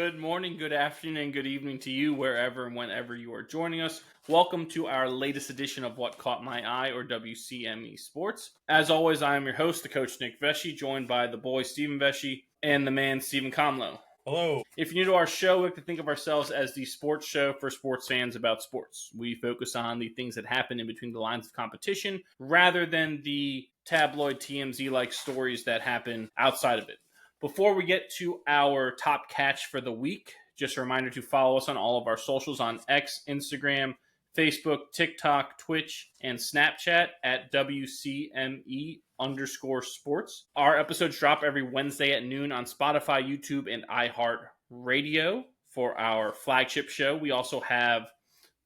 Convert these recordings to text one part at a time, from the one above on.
Good morning, good afternoon, and good evening to you, wherever and whenever you are joining us. Welcome to our latest edition of What Caught My Eye, or WCME Sports. As always, I am your host, the coach Nick Vesci, joined by the boy Stephen Vesci and the man Stephen Comlow. Hello. If you're new to our show, we like to think of ourselves as the sports show for sports fans about sports. We focus on the things that happen in between the lines of competition, rather than the tabloid TMZ-like stories that happen outside of it. Before we get to our top catch for the week, just a reminder to follow us on all of our socials on X, Instagram, Facebook, TikTok, Twitch, and Snapchat at WCME_sports. Our episodes drop every Wednesday at noon on Spotify, YouTube, and iHeartRadio for our flagship show. We also have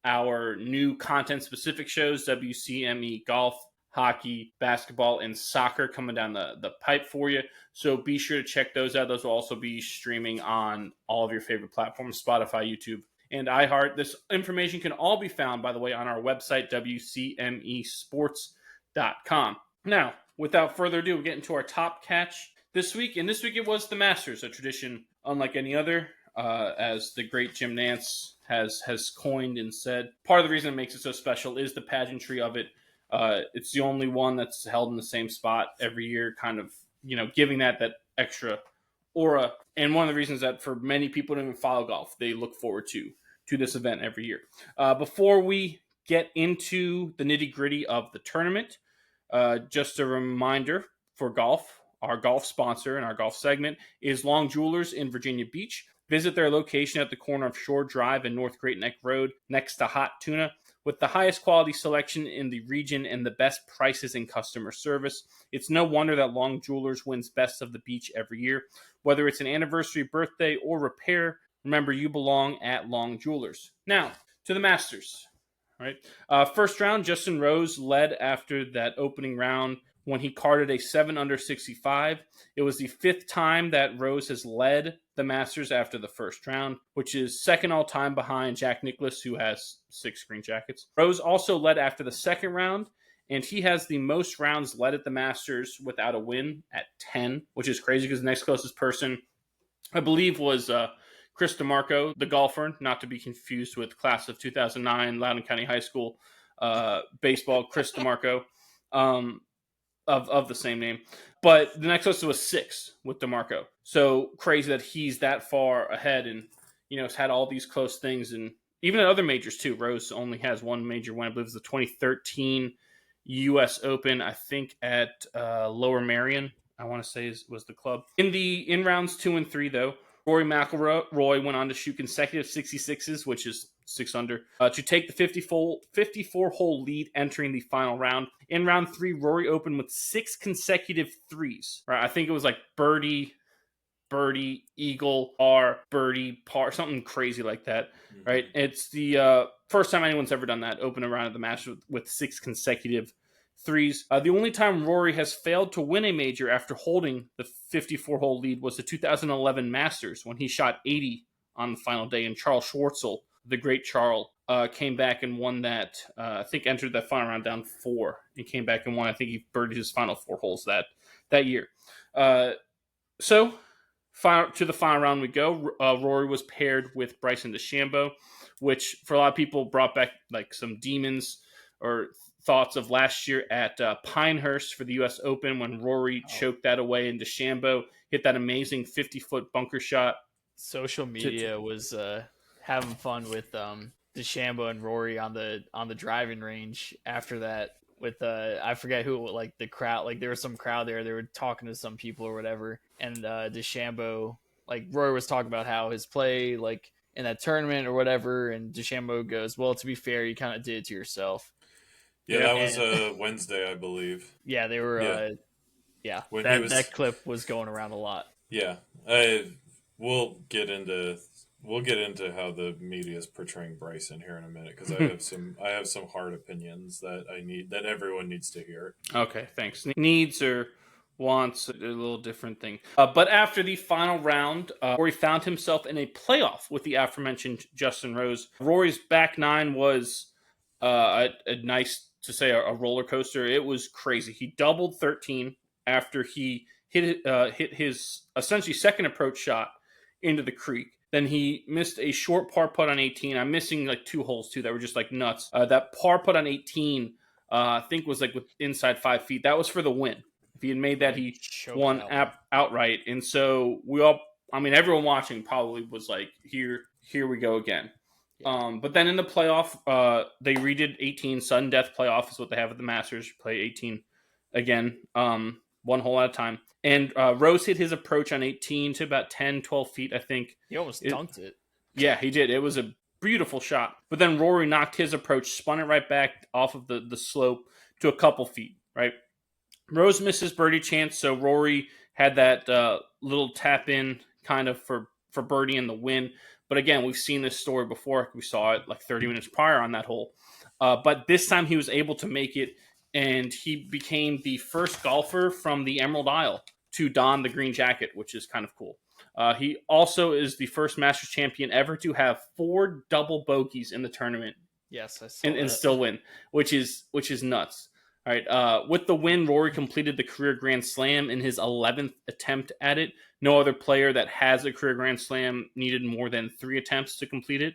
our new content-specific shows, WCME Golf, hockey, basketball, and soccer coming down the pipe for you. So be sure to check those out. Those will also be streaming on all of your favorite platforms, Spotify, YouTube, and iHeart. This information can all be found, by the way, on our website, WCMEsports.com. Now, without further ado, we get into our top catch this week. And this week it was the Masters, a tradition unlike any other, as the great Jim Nantz has coined and said. Part of the reason it makes it so special is the pageantry of it. It's the only one that's held in the same spot every year, kind of, giving that extra aura. And one of the reasons that for many people who don't even follow golf, they look forward to this event every year. Before we get into the nitty gritty of the tournament, just a reminder for golf, our golf sponsor and our golf segment is Long Jewelers in Virginia Beach. Visit their location at the corner of Shore Drive and North Great Neck Road next to Hot Tuna. With the highest quality selection in the region and the best prices and customer service, it's no wonder that Long Jewelers wins Best of the Beach every year. Whether it's an anniversary, birthday, or repair, remember you belong at Long Jewelers. Now, to the Masters. All right. First round, Justin Rose led after that opening round when he carded a 7 under 65. It was the fifth time that Rose has led the Masters after the first round, which is second all time behind Jack Nicklaus, who has 6 green jackets. Rose also led after the second round, and he has the most rounds led at the Masters without a win at 10, which is crazy because the next closest person, I believe, was Chris DeMarco, the golfer, not to be confused with class of 2009 Loudoun County High School baseball, Chris DeMarco. Of the same name. But the next closest was 6 with DeMarco. So crazy that he's that far ahead and, has had all these close things. And even at other majors, too. Rose only has one major win. I believe it was the 2013 U.S. Open, I think at Lower Merion, I want to say was the club. In rounds 2 and 3, though, Rory McIlroy went on to shoot consecutive 66s, which is 6 under, to take the 54-hole lead entering the final round. In round 3, Rory opened with 6 consecutive threes. Right, I think it was like birdie, eagle, birdie, par, something crazy like that. Right, it's the first time anyone's ever done that. Open a round at the Masters with 6 consecutive threes. The only time Rory has failed to win a major after holding the 54-hole lead was the 2011 Masters when he shot 80 on the final day, and Charles Schwartzel, the great Charles, came back and won that. I think entered that final round down 4 and came back and won. I think he birdied his final 4 holes that year. So to the final round we go. Rory was paired with Bryson DeChambeau, which for a lot of people brought back like some demons or thoughts of last year at Pinehurst for the U.S. Open when Rory choked that away and DeChambeau hit that amazing 50-foot bunker shot. Social media was having fun with DeChambeau and Rory on the driving range after that with I forget who, like the crowd, like there was some crowd there, they were talking to some people or whatever, and DeChambeau, like Rory was talking about how his play like in that tournament or whatever, and DeChambeau goes, well, to be fair, you kind of did it to yourself. Yeah, that was Wednesday, I believe. Yeah, they were that clip was going around a lot. Yeah. We'll get into how the media is portraying Bryson here in a minute, because I have some hard opinions that everyone needs to hear. Okay, thanks. Needs or wants a little different thing. But after the final round, Rory found himself in a playoff with the aforementioned Justin Rose. Rory's back nine was a nice to say a roller coaster. It was crazy. He doubled 13 after he hit his essentially second approach shot into the creek. Then he missed a short par putt on 18. I'm missing like 2 holes too that were just like nuts. That par putt on 18, I think was like with inside 5 feet. That was for the win. If he had made that, he won outright. And so everyone watching probably was like, here we go again. Yeah. But then in the playoff, they redid 18. Sudden death playoff is what they have at the Masters. You play 18 again, 1 hole at a time. And Rose hit his approach on 18 to about 10, 12 feet, I think. He almost dunked it. Yeah, he did. It was a beautiful shot. But then Rory knocked his approach, spun it right back off of the slope to a couple feet, right? Rose missed his birdie chance, so Rory had that little tap in kind of for birdie in the win. But again, we've seen this story before. We saw it like 30 minutes prior on that hole. But this time he was able to make it, and he became the first golfer from the Emerald Isle to don the green jacket, which is kind of cool. He also is the first Masters champion ever to have 4 double bogeys in the tournament. Yes, I saw and still win, which is nuts. All right. With the win, Rory completed the career Grand Slam in his 11th attempt at it. No other player that has a career Grand Slam needed more than 3 attempts to complete it.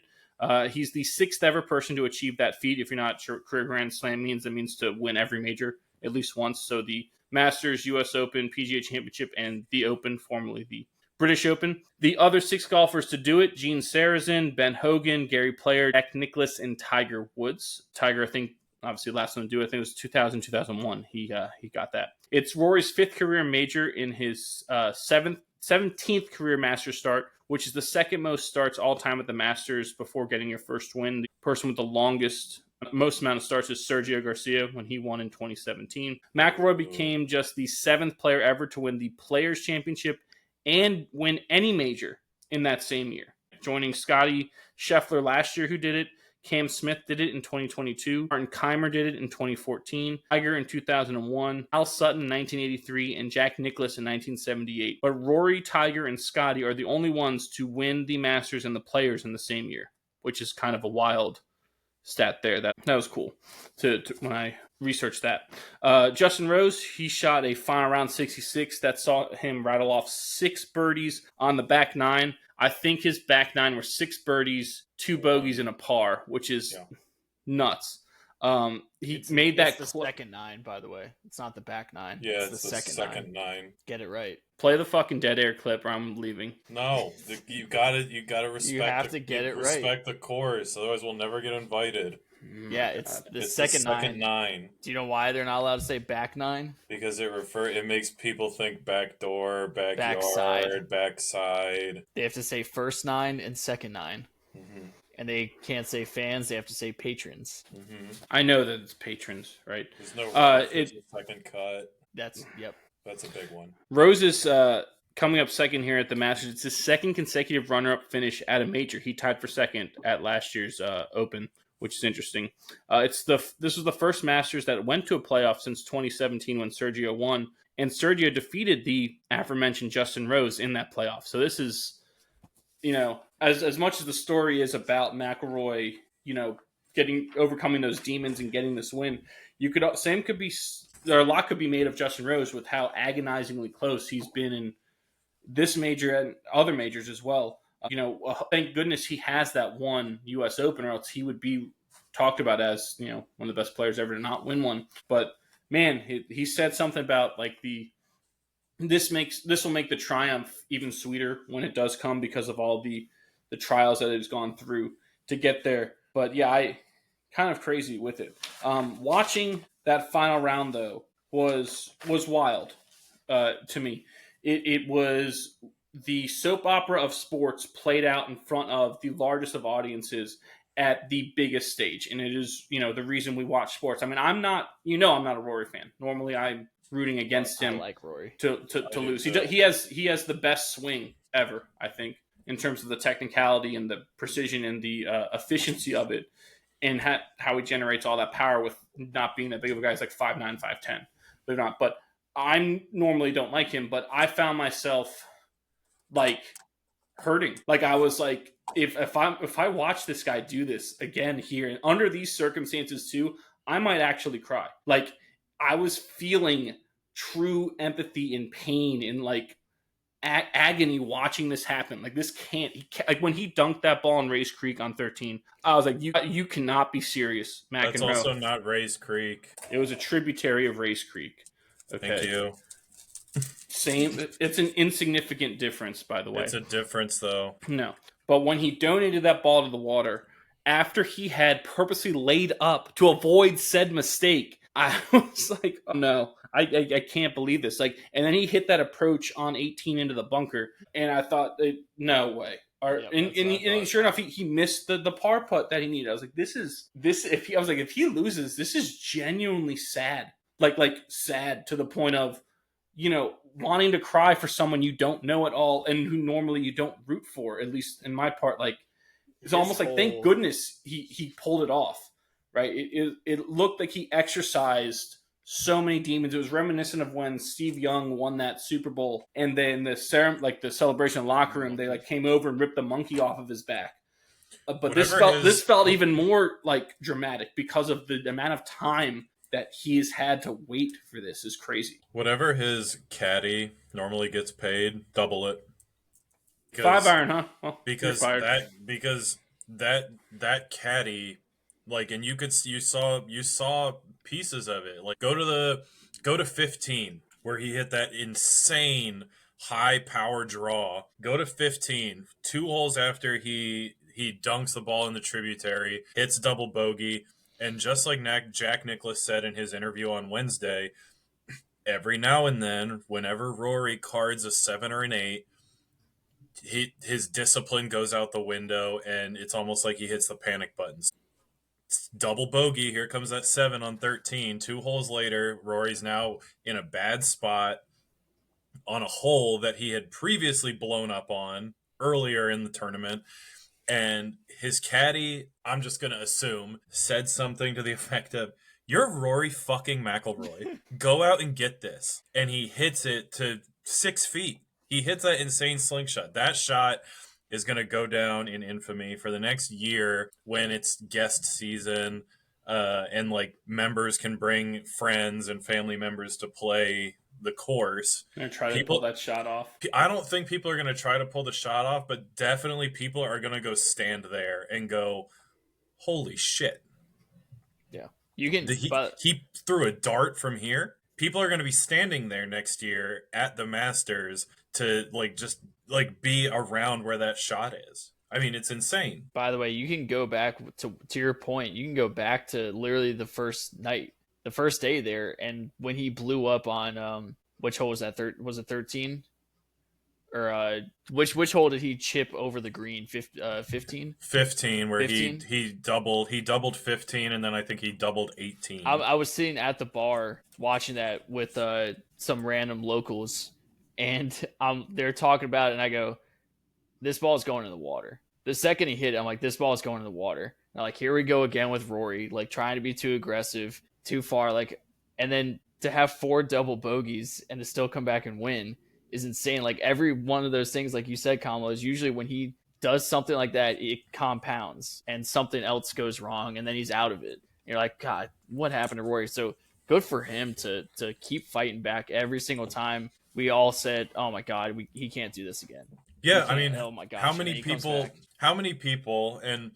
He's the 6th ever person to achieve that feat. If you're not sure what career Grand Slam means, it means to win every major at least once. So the Masters, U.S. Open, PGA Championship, and the Open, formerly the British Open. The other 6 golfers to do it: Gene Sarazen, Ben Hogan, Gary Player, Jack Nicklaus, and Tiger Woods. Tiger, I think, obviously last one to do it, I think it was 2000, 2001. He got that. It's Rory's 5th career major in his 17th career Masters start, which is the 2nd most starts all time at the Masters before getting your first win. The person with the most amount of starts is Sergio Garcia when he won in 2017. McIlroy became just the 7th player ever to win the Players' Championship and win any major in that same year, joining Scotty Scheffler last year, who did it. Cam Smith did it in 2022. Martin Keimer did it in 2014. Tiger in 2001. Al Sutton in 1983. And Jack Nicklaus in 1978. But Rory, Tiger, and Scotty are the only ones to win the Masters and the Players in the same year, which is kind of a wild stat there. That was cool to when I researched that. Justin Rose, he shot a final round 66 that saw him rattle off 6 birdies on the back 9. I think his back 9 were 6 birdies, 2 bogeys, and a par, which is nuts. It's the second 9, by the way. It's not the back 9. Yeah, it's the second 9. Get it right. Play the fucking dead air clip, or I'm leaving. No, you gotta respect. You have to get it right. Respect the course, otherwise we'll never get invited. Yeah, it's the second 9. Do you know why they're not allowed to say back 9? Because it makes people think back door, backyard, backside. They have to say first 9 and second 9. Mm-hmm. And they can't say fans; they have to say patrons. Mm-hmm. I know that it's patrons, right? There's no second cut. That's a big one. Rose is coming up second here at the Masters. It's his 2nd consecutive runner-up finish at a major. He tied for 2nd at last year's Open, which is interesting. This was the first Masters that went to a playoff since 2017 when Sergio won, and Sergio defeated the aforementioned Justin Rose in that playoff. So this is, as much as the story is about McIlroy, overcoming those demons and getting this win, a lot could be made of Justin Rose with how agonizingly close he's been in this major and other majors as well. Thank goodness he has that one U.S. Open, or else he would be talked about as, one of the best players ever to not win one. But man, he said something about like this will make the triumph even sweeter when it does come, because of all the trials that it's gone through to get there. But yeah, I kind of crazy with it. Watching that final round though was wild to me. It was the soap opera of sports played out in front of the largest of audiences at the biggest stage. And it is, the reason we watch sports. I mean, I'm not a Rory fan. Normally I'm rooting against him. I like Rory to lose. He has the best swing ever, I think, in terms of the technicality and the precision and the efficiency of it, and how he generates all that power with not being that big of a guy. He's like 5'9", 5'10", believe it or not. But I normally don't like him, but I found myself like hurting. Like I was like, if I watch this guy do this again here and under these circumstances too, I might actually cry. Like I was feeling true empathy and pain and like agony watching this happen. Like this like when he dunked that ball in Race Creek on 13, I was like, you cannot be serious, McEnroe. That's also not Race Creek. It was a tributary of Race Creek. Okay. Thank you. Same. It's an insignificant difference, by the way. It's a difference, though. No. But when he donated that ball to the water, after he had purposely laid up to avoid said mistake, I was like, oh no, I can't believe this. Like, and then he hit that approach on 18 into the bunker, and I thought, no way. Sure enough, he missed the par putt that he needed. I was like, if he loses, this is genuinely sad. Like sad to the point of, wanting to cry for someone you don't know at all and who normally you don't root for, at least in my part. Like, it's almost like, thank goodness he pulled it off, right? It looked like he exercised so many demons. It was reminiscent of when Steve Young won that Super Bowl, and then the celebration in the locker room, they like came over and ripped the monkey off of his back. But this felt even more like dramatic because of the amount of time that he's had to wait for. This is crazy. Whatever his caddy normally gets paid, double it. 5 iron, huh? Well, because that caddy, like, and you saw pieces of it. Like, go to 15 where he hit that insane high power draw. Go to 15, 2 holes after he dunks the ball in the tributary, hits double bogey. And just like Jack Nicklaus said in his interview on Wednesday, every now and then, whenever Rory cards a 7 or an 8, his discipline goes out the window, and it's almost like he hits the panic buttons. It's double bogey. Here comes that 7 on 13. 2 holes later, Rory's now in a bad spot on a hole that he had previously blown up on earlier in the tournament. And his caddy, I'm just going to assume, said something to the effect of, "You're Rory fucking McIlroy. Go out and get this." And he hits it to 6 feet. He hits that insane slingshot. That shot is going to go down in infamy for the next year when it's guest season, and like members can bring friends and family members to play the course. Gonna try to pull that shot off. I don't think people are going to try to pull the shot off, but definitely people are going to go stand there and go, "Holy shit!" Yeah, you can. He threw a dart from here. People are going to be standing there next year at the Masters to just be around where that shot is. I mean, it's insane. By the way, you can go back to your point. You can go back to literally the first night. The first day there, and when he blew up on which hole was that? Was it 13? Or which hole did he chip over the green? 15? 15, where 15? he doubled 15, and then I think he doubled 18. I was sitting at the bar watching that with some random locals, and they're talking about it, and I go, "This ball is going in the water." The second he hit it, I'm like, "This ball is going in the water." And I'm like, here we go again with Rory, like trying to be too aggressive, too far, and then to have 4 double bogeys and to still come back and win is insane. Like, every one of those things, like you said, Kamala, is usually when he does something like that, it compounds and something else goes wrong, and then he's out of it. You're like, God, what happened to Rory? So good for him to keep fighting back every single time. We all said, oh my God, he can't do this again. Yeah, I mean, oh my gosh, how many people, and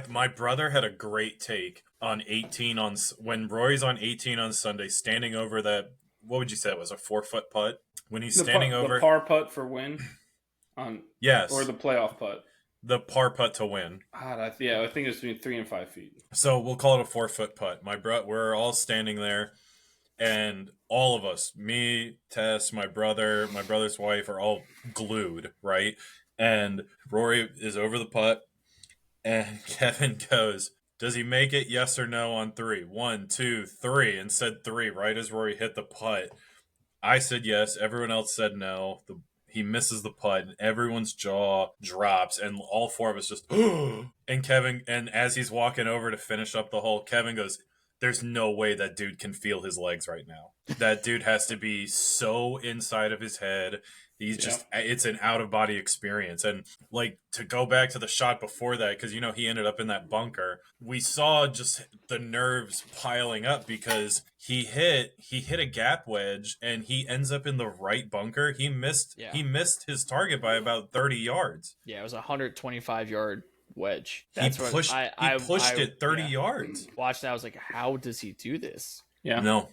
my brother had a great take on 18 when Rory's on 18 on Sunday, standing over that, what would you say it was, a 4-foot putt? When he's standing over the par putt for win, yes, or the playoff putt, the par putt to win. I think it's between 3 and 5 feet. So we'll call it a 4-foot putt. We're all standing there, and all of us, me, Tess, my brother's wife, are all glued, right? And Rory is over the putt, and Kevin goes, "Does he make it? Yes or no on 3? 1, 2, 3," and said 3 right as Rory hit the putt. I said yes. Everyone else said no. He misses the putt, and everyone's jaw drops, and all 4 of us just, and Kevin, and as he's walking over to finish up the hole, Kevin goes, there's no way that dude can feel his legs right now. That dude has to be so inside of his head. He's just, it's an out of body experience. And like, to go back to the shot before that, because, he ended up in that bunker, we saw just the nerves piling up because he hit a gap wedge and he ends up in the right bunker. He missed his target by about 30 yards. Yeah, it was a 125-yard wedge. He pushed it 30 yards. Watched that, I was like, how does he do this? Yeah. No.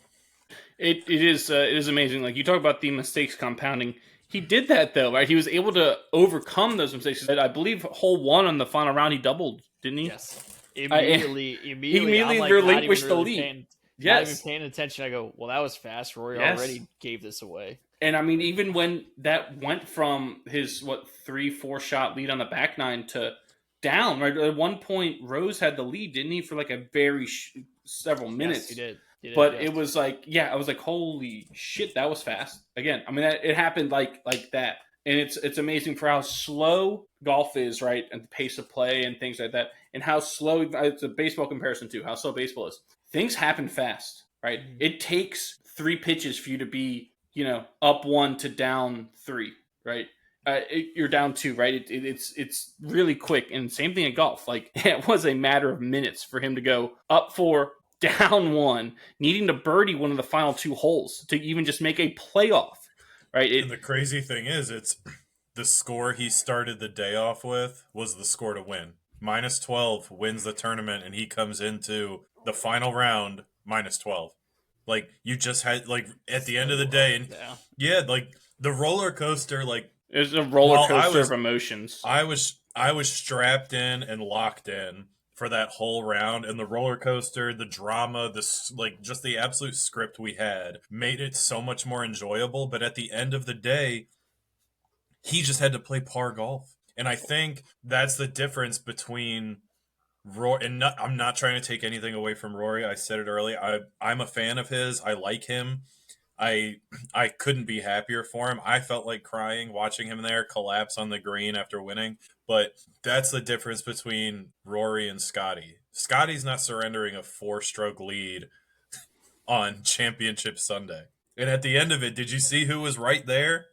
It is amazing. Like, you talk about the mistakes compounding. He did that, though, right? He was able to overcome those mistakes. I believe hole 1 on the final round, he doubled, didn't he? Yes. Immediately like, relinquished the lead. Not even paying attention. I go, well, that was fast. Rory already gave this away. And I mean, even when that went from his 3-4 shot lead on the back nine to down, right? At one point, Rose had the lead, didn't he, for like a very several minutes? Yes, he did. But it was like, I was like, holy shit, that was fast. Again, I mean, it happened like that. And it's amazing for how slow golf is, right? And the pace of play and things like that. And how slow, it's a baseball comparison too, how slow baseball is. Things happen fast, right? Mm-hmm. It takes 3 pitches for you to be, up 1 to down 3, right? You're down 2, right? It's really quick. And same thing in golf. Like, it was a matter of minutes for him to go up 4, down 1, needing to birdie one of the final 2 holes to even just make a playoff, right? And the crazy thing is, it's the score he started the day off with was the score to win. -12 wins the tournament, and he comes into the final round -12. Like, you just had, like, at the end of the day, and like, the roller coaster, like, it's a roller coaster of emotions. I was strapped in and locked in for that whole round, and the roller coaster, the drama, just the absolute script we had made it so much more enjoyable. But at the end of the day, he just had to play par golf. And I think that's the difference between Rory, and I'm not trying to take anything away from Rory. I said it early. I'm a fan of his. I like him. I couldn't be happier for him. I felt like crying watching him there collapse on the green after winning. But that's the difference between Rory and Scotty. Scotty's not surrendering a 4-stroke lead on Championship Sunday. And at the end of it, did you see who was right there?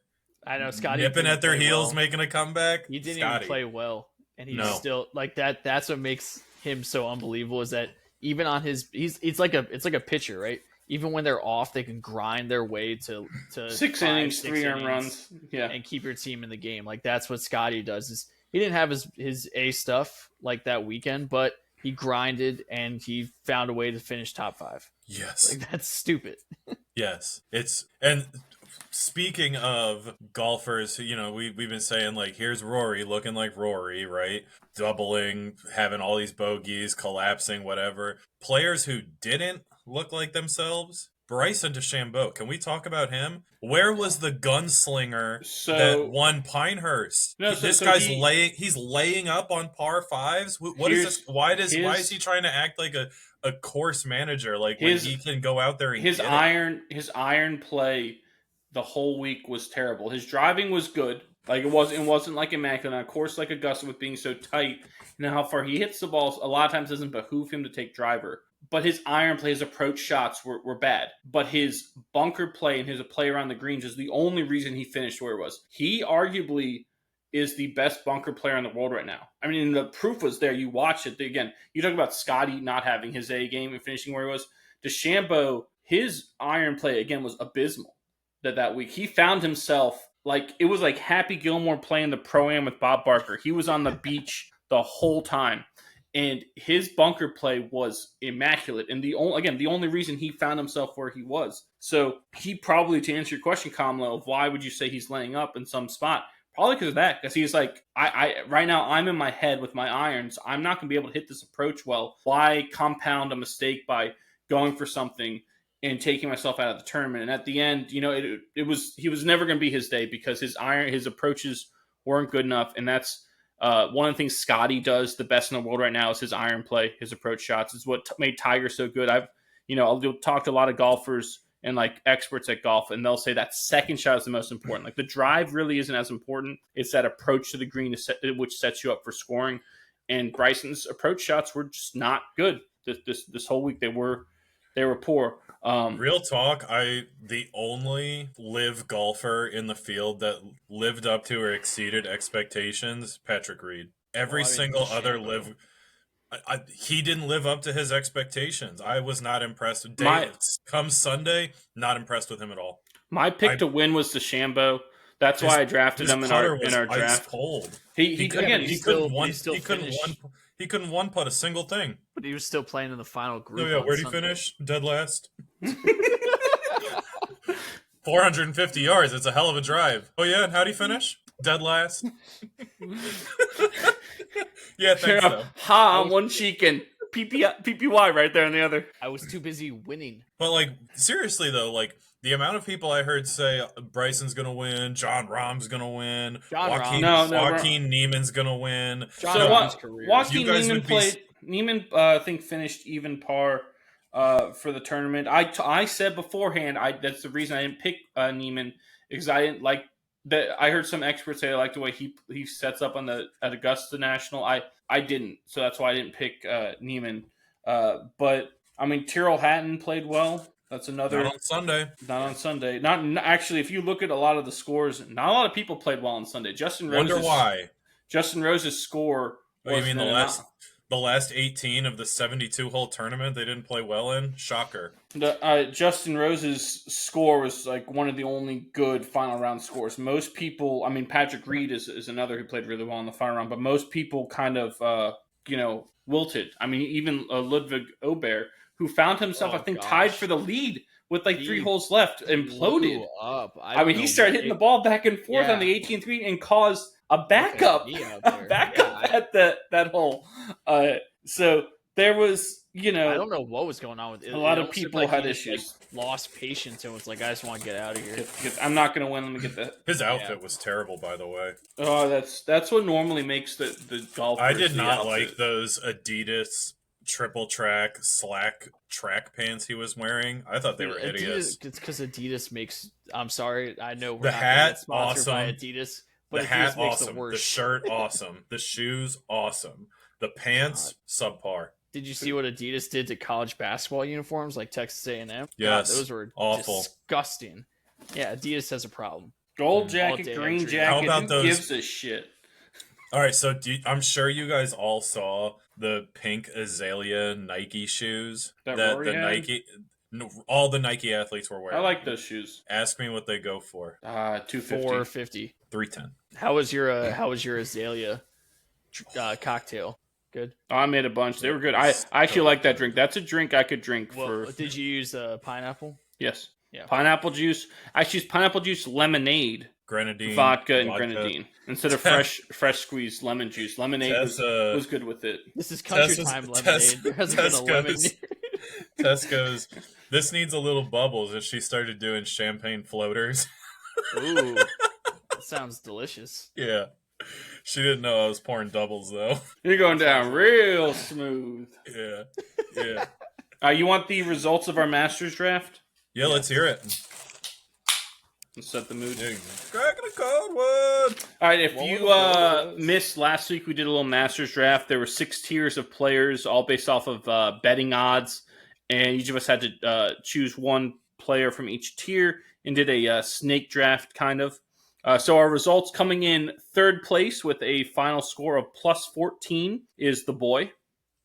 I know, Scotty nipping at their heels, making a comeback. He didn't even play well, and he's still like that. That's what makes him so unbelievable. Is that even on his, it's like a pitcher, right? Even when they're off, they can grind their way to 6 innings, 3 earned runs, and keep your team in the game. Like, that's what Scotty does. Is he didn't have his A stuff like that weekend, but he grinded and he found a way to finish top 5. Yes, like, that's stupid. Yes, and. Speaking of golfers, we've been saying, like, here's Rory looking like Rory, right? Doubling, having all these bogeys, collapsing, whatever. Players who didn't look like themselves, Bryson DeChambeau. Can we talk about him? Where was the gunslinger that won Pinehurst? This guy's laying up on par 5s. What is this? Why is he trying to act like a course manager? Like, when he can go out there and his iron play the whole week was terrible. His driving was good. Like, it wasn't like immaculate. And of course, like Augusta, with being so tight, how far he hits the balls, a lot of times doesn't behoove him to take driver. But his iron play, his approach shots were bad. But his bunker play and his play around the greens is the only reason he finished where he was. He arguably is the best bunker player in the world right now. I mean, the proof was there. You watch it. Again, you talk about Scotty not having his A game and finishing where he was. DeChambeau, his iron play, again, was abysmal. That week he found himself like it was like Happy Gilmore playing the Pro-Am with Bob Barker. He was on the beach the whole time, and his bunker play was immaculate. And the only reason he found himself where he was. So he probably, to answer your question, Kamala, of why would you say he's laying up in some spot? Probably because of that. Because he's like, I right now I'm in my head with my irons. I'm not going to be able to hit this approach well. Why compound a mistake by going for something and taking myself out of the tournament? And at the end, he was never going to be his day because his approaches weren't good enough. And that's one of the things Scotty does the best in the world right now is his iron play, his approach shots. Is what made Tiger so good. I'll talk to a lot of golfers and like experts at golf, and they'll say that second shot is the most important. Like, the drive really isn't as important. It's that approach to the green which sets you up for scoring. And Bryson's approach shots were just not good this whole week. They were They were poor. Real talk, the only live golfer in the field that lived up to or exceeded expectations, Patrick Reed. Every single other live, he didn't live up to his expectations. I was not impressed. Come Sunday, not impressed with him at all. My pick to win was DeChambeau. That's why I drafted him in our draft. Ice cold. He couldn't one putt a single thing. But he was still playing in the final group. Oh yeah, where'd he finish? Dead last. 450 yards. It's a hell of a drive. Oh yeah, and how'd he finish? Dead last. Yeah, thanks so. Ha on one cheek and PPY right there on the other. I was too busy winning. But like seriously though, like the amount of people I heard say Bryson's gonna win, John Rahm's gonna win, Joaquin Neiman's gonna win. Joaquin Neiman played. Neiman, I think, finished even par for the tournament. I said beforehand, that's the reason I didn't pick Neiman, because I didn't like that. I heard some experts say I like the way he sets up at Augusta National. I didn't, so that's why I didn't pick Neiman. But I mean, Tyrrell Hatton played well. That's another. Not on Sunday. Not actually. If you look at a lot of the scores, not a lot of people played well on Sunday. Wonder why? Justin Rose's score. Oh, you mean the last 18 of the 72-hole tournament they didn't play well in? Shocker. Justin Rose's score was like one of the only good final round scores. Most people, I mean, Patrick Reed is another who played really well in the final round, but most people kind of, wilted. I mean, even Ludwig Aubert, who found himself, tied for the lead with like 3 holes left, imploded. I mean, he started hitting the ball back and forth on the 18th green and caused a backup at that hole. So there was, I don't know what was going on with it. A lot of people had issues. Lost patience and was like, I just want to get out of here. I'm not going to win. Let me get that. His outfit was terrible, by the way. Oh, that's what normally makes the golfers. I did not like those Adidas triple track slack track pants he was wearing. I thought they were hideous. It's because Adidas makes. I'm sorry, I know we're the not hat sponsored awesome by Adidas, but the Adidas hat makes awesome. The worst. The shirt awesome. The shoes awesome. The pants subpar. Did you see what Adidas did to college basketball uniforms like Texas A&M? Yes, God, those were awful, disgusting. Yeah, Adidas has a problem. Gold jacket, green jacket. How about those? Gives a shit. All right, so I'm sure you guys all saw the pink azalea Nike shoes that all the Nike athletes were wearing. I like those shoes. Ask me what they go for. $250. $450. $310. How was your azalea cocktail? Good. Oh, I made a bunch. They were good. I actually like that drink. That's a drink I could drink for. Did you use pineapple? Yes. Yeah. Pineapple juice. I used pineapple juice, lemonade, grenadine, vodka, and grenadine instead of fresh squeezed lemon juice. Lemonade was good with it. This is country time lemonade. There hasn't been a lemon. Tesco's. This needs a little bubbles if she started doing champagne floaters. Ooh, that sounds delicious. Yeah. She didn't know I was pouring doubles, though. You're going down real smooth. Yeah. You want the results of our Masters draft? Yeah, let's hear it. Let's set the mood. Cracking a cold one. All right, if you missed last week, we did a little Masters draft. There were 6 tiers of players, all based off of betting odds. And each of us had to choose one player from each tier and did a snake draft, kind of. So our results coming in 3rd place with a final score of plus 14 is the boy.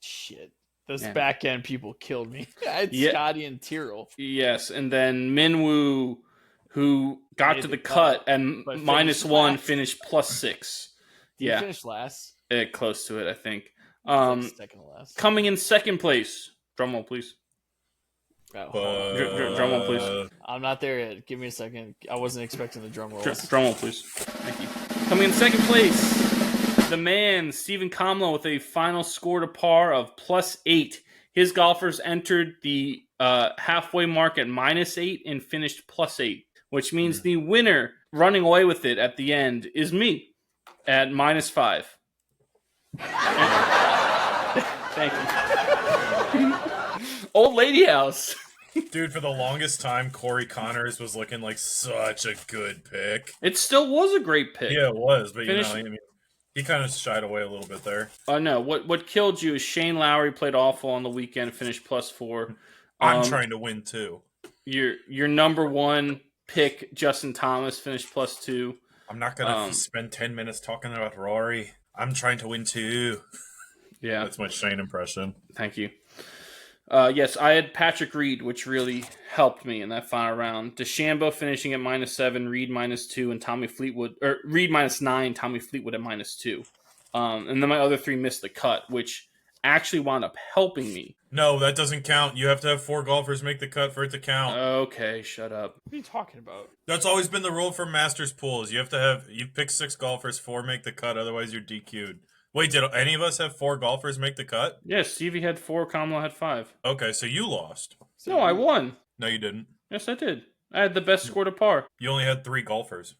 Shit. Those back end people killed me. I had Scotty and Tyrrell. Yes, and then Minwoo, who got to the cut and -1, finished plus 6. Did you finish last? Close to it, I think. Second to last. Coming in 2nd place. Drum roll, please. Oh, drum roll, please. I'm not there yet. Give me a second. I wasn't expecting the drum roll. Drum roll, please. Thank you. Coming in 2nd place, the man, Stephen Comlow, with a final score to par of plus 8. His golfers entered the halfway mark at -8 and finished plus 8, which means the winner, running away with it at the end, is me at -5. Thank you. Old Lady House. Dude, for the longest time, Corey Connors was looking like such a good pick. It still was a great pick. Yeah, it was, but he kind of shied away a little bit there. No, what killed you is Shane Lowry played awful on the weekend, finished plus 4. I'm trying to win too. Your number one pick, Justin Thomas, finished +2. I'm not gonna spend 10 minutes talking about Rory. I'm trying to win too. Yeah, that's my Shane impression. Thank you. Yes, I had Patrick Reed, which really helped me in that final round. DeChambeau finishing at -7, Reed -2, and Tommy Fleetwood, or Reed -9, Tommy Fleetwood at -2. And then my other three missed the cut, which actually wound up helping me. No, that doesn't count. You have to have 4 golfers make the cut for it to count. Okay, shut up. What are you talking about? That's always been the rule for Masters pools. You pick 6 golfers, 4 make the cut, otherwise you're DQ'd. Wait, did any of us have 4 golfers make the cut? Yeah, Stevie had 4, Kamala had 5. Okay, so you lost. No, I won. No, you didn't. Yes, I did. I had the best score to par. You only had 3 golfers.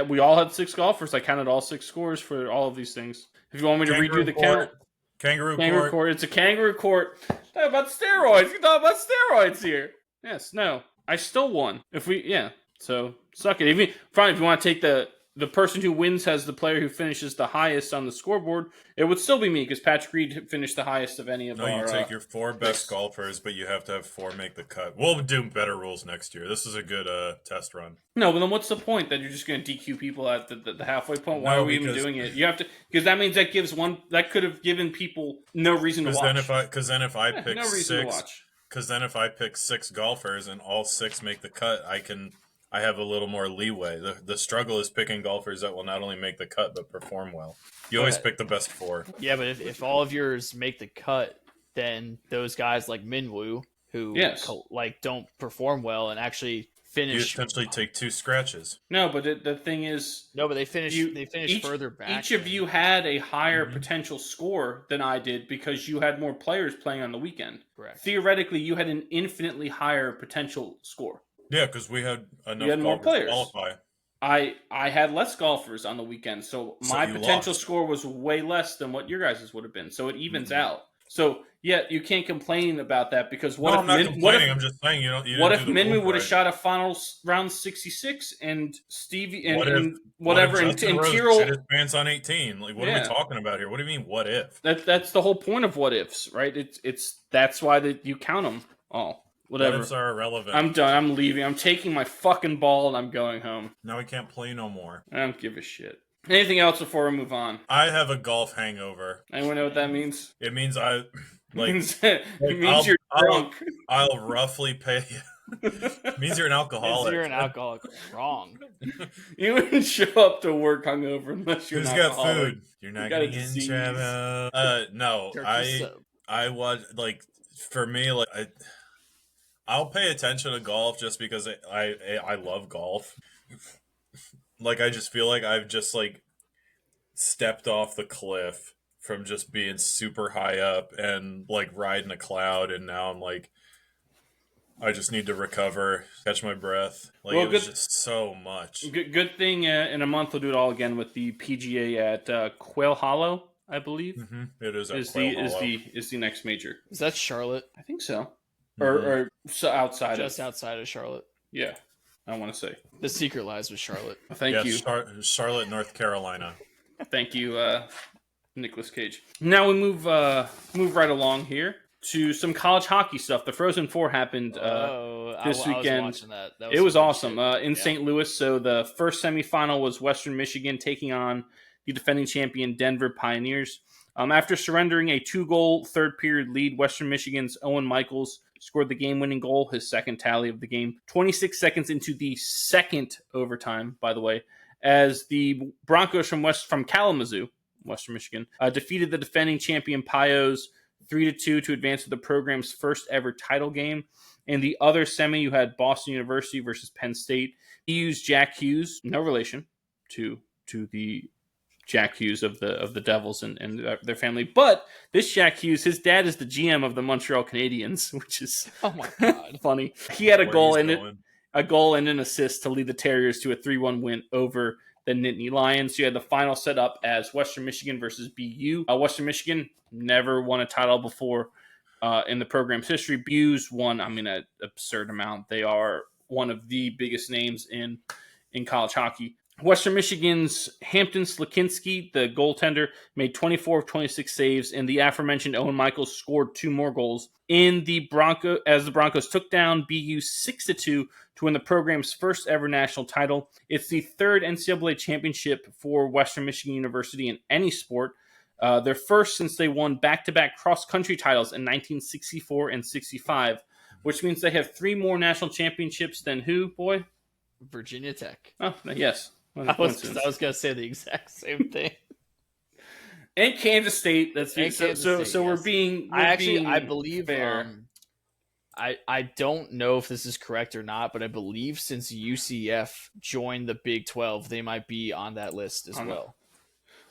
We all had 6 golfers. I counted all 6 scores for all of these things. If you want me to redo the count. Kangaroo court. It's a kangaroo court. Talk about steroids. You talk about steroids here. Yes, no. I still won. So suck it. Fine, if you want to take the person who wins has the player who finishes the highest on the scoreboard, it would still be me because Patrick Reed finished the highest of any of our... No, you take your 4 best golfers, but you have to have 4 make the cut. We'll do better rules next year. This is a good test run. No, but then what's the point that you're just going to DQ people at the halfway point? Why are we even doing it? You have to, because that means that could have given people no reason to watch. Because then if I pick no reason to watch. Because then if I pick 6 golfers and all 6 make the cut, I have a little more leeway. The struggle is picking golfers that will not only make the cut but perform well. You always pick the best 4. Yeah, but if all of yours make the cut, then those guys like Minwoo who don't perform well and actually finish, you essentially take 2 scratches. No, but the thing is, but they finish further back. Each of you had a higher potential score than I did because you had more players playing on the weekend. Correct. Theoretically, you had an infinitely higher potential score. Yeah, because we had enough. You had more players. To qualify. I had less golfers on the weekend, so my potential score was way less than what your guys' would have been. So it evens out. So yeah, you can't complain about that because I'm not complaining. I'm just saying what if Minwoo would have shot a final round 66 and Stevie and whatever and Tyrrell shit his pants on 18? Like what are we talking about here? What do you mean? What if? That's the whole point of what ifs, right? That's why you count them all. Whatever. What ifs are irrelevant. I'm done. I'm leaving. I'm taking my fucking ball and I'm going home. Now we can't play no more. I don't give a shit. Anything else before we move on? I have a golf hangover. Anyone know what that means? It means it means you're drunk. I'll roughly pay. It means you're an alcoholic. You're an alcoholic. Wrong. You wouldn't show up to work hungover unless you're an alcoholic. Who's got food? You're not getting in, Trevor. No, I was like, for me, like I'll pay attention to golf just because I love golf. Like I just feel like I've just like stepped off the cliff from just being super high up and like riding a cloud, and now I'm like, I just need to recover, catch my breath. Like it was just so much. Good thing in a month we'll do it all again with the PGA at Quail Hollow, I believe. Mm-hmm. It is at Quail Hollow. Is the next major. Is that Charlotte? I think so. Or so outside. Just outside of Charlotte. Yeah, I want to say. The secret lies with Charlotte. Thank you. Charlotte, North Carolina. Thank you, Nicolas Cage. Now we move right along here to some college hockey stuff. The Frozen Four happened this weekend. I was watching that. It was awesome in St. Louis. So the first semifinal was Western Michigan taking on the defending champion Denver Pioneers. After surrendering a 2-goal third-period lead, Western Michigan's Owen Michaels scored the game-winning goal, his second tally of the game, 26 seconds into the second overtime, by the way, as the Broncos from Kalamazoo, Western Michigan, defeated the defending champion Pios 3-2 to advance to the program's first-ever title game. In the other semi, you had Boston University versus Penn State. EU's Jack Hughes, no relation to the Jack Hughes of the Devils and their family. But this Jack Hughes, his dad is the GM of the Montreal Canadiens, which is oh my god, funny. He had a goal and an assist to lead the Terriers to a 3-1 win over the Nittany Lions. You had the final set up as Western Michigan versus BU. Western Michigan never won a title before in the program's history. BU's won, an absurd amount. They are one of the biggest names in college hockey. Western Michigan's Hampton Slakinski, the goaltender, made 24 of 26 saves, and the aforementioned Owen Michaels scored 2 more goals in the as the Broncos took down BU 6-2 to win the program's first ever national title. It's the third NCAA championship for Western Michigan University in any sport. Their first since they won back-to-back cross-country titles in 1964 and 65, which means they have 3 more national championships than who, boy? Virginia Tech. Oh, yes. I was going to say the exact same thing. And Kansas State. That's And so. Kansas So, State, so we're yes. being. I believe. fair. I don't know if this is correct or not, but I believe since UCF joined the Big 12, they might be on that list as well.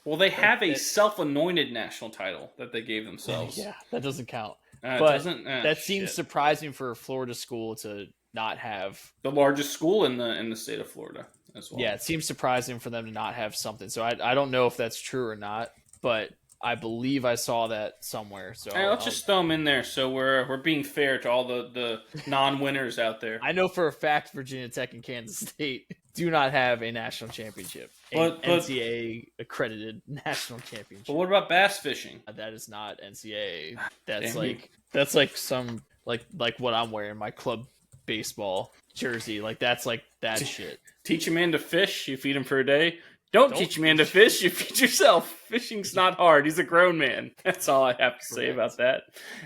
Well, they have a self-anointed national title that they gave themselves. Yeah, that doesn't count. But that seems surprising for a Florida school to not have the largest school in the state of Florida as well. Yeah, it seems surprising for them to not have something. So I don't know if that's true or not, but I believe I saw that somewhere. So let's just throw them in there. So we're being fair to all the non-winners out there. I know for a fact Virginia Tech and Kansas State do not have a national championship, NCAA accredited national championship. But what about bass fishing? That is not NCAA. That's like some like what I'm wearing, my club baseball jersey. Like that's like that shit. Teach a man to fish, you feed him for a day. Don't teach a man to fish, you feed yourself. Fishing's not hard. He's a grown man. That's all I have to say about that.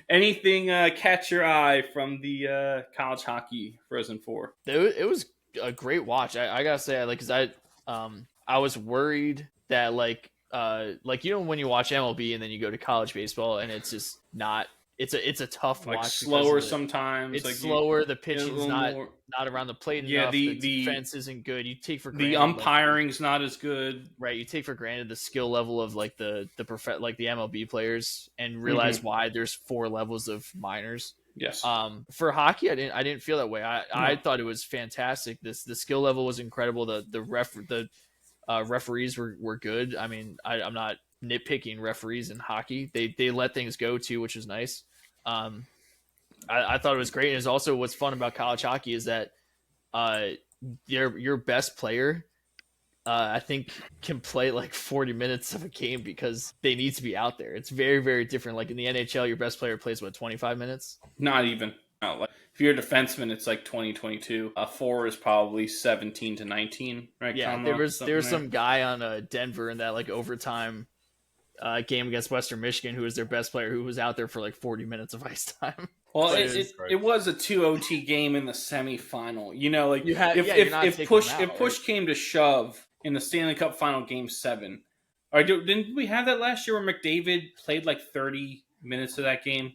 Anything catch your eye from the college hockey Frozen Four? It was a great watch. I gotta say, because I was worried that when you watch MLB and then you go to college baseball and it's just not. It's a tough watch. Slower sometimes. It's slower. The pitching's not around the plate enough. The defense isn't good. You take for granted the umpiring's not as good. Right. You take for granted the skill level of the MLB players and realize why there's 4 levels of minors. Yes. For hockey, I didn't feel that way. I thought it was fantastic. The skill level was incredible. The referees were good. I mean, I'm not nitpicking referees in hockey. They let things go too, which is nice. I thought it was great. And it's also what's fun about college hockey is that your best player, I think, can play 40 minutes of a game because they need to be out there. It's very, very different. Like in the NHL, your best player plays 25 minutes? Not even. No, if you're a defenseman, it's 20, 22. A 4 is probably 17 to 19, right? Yeah, there was some guy on Denver in that overtime game against Western Michigan who was their best player who was out there for 40 minutes of ice time. Well, it was a 2 OT game in the semifinal. If push came to shove in the Stanley Cup Final Game 7, didn't we have that last year where McDavid played 30 minutes of that game?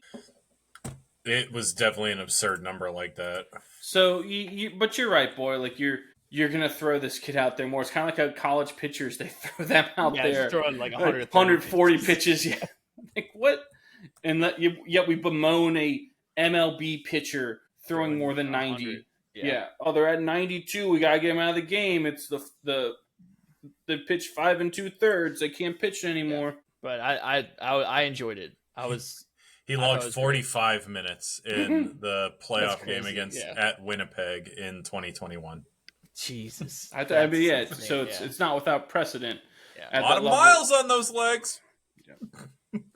It was definitely an absurd number like that. So, but you're right, boy. You're gonna throw this kid out there more. It's kind of like how college pitchers, they throw them out there. Throwing 140 pitches. Yeah, what? And yet we bemoan a MLB pitcher throwing more than 90. Yeah. Oh, they're at 92. We gotta get them out of the game. It's the pitch 5 2/3. They can't pitch anymore. Yeah. But I enjoyed it. He logged 45 minutes in the playoff game at Winnipeg in 2021. Jesus. It's not without precedent. Yeah. A lot of miles on those legs. Yeah.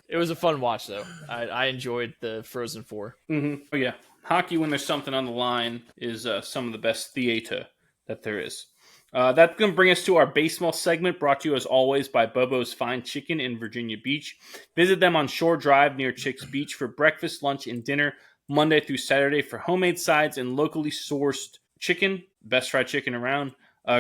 It was a fun watch, though. I enjoyed the Frozen Four. Mm-hmm. Oh, yeah. Hockey, when there's something on the line, is some of the best theater that there is. That's going to bring us to our baseball segment, brought to you as always by Bobo's Fine Chicken in Virginia Beach. Visit them on Shore Drive near Chicks Beach for breakfast, lunch, and dinner Monday through Saturday for homemade sides and locally sourced chicken, best fried chicken around.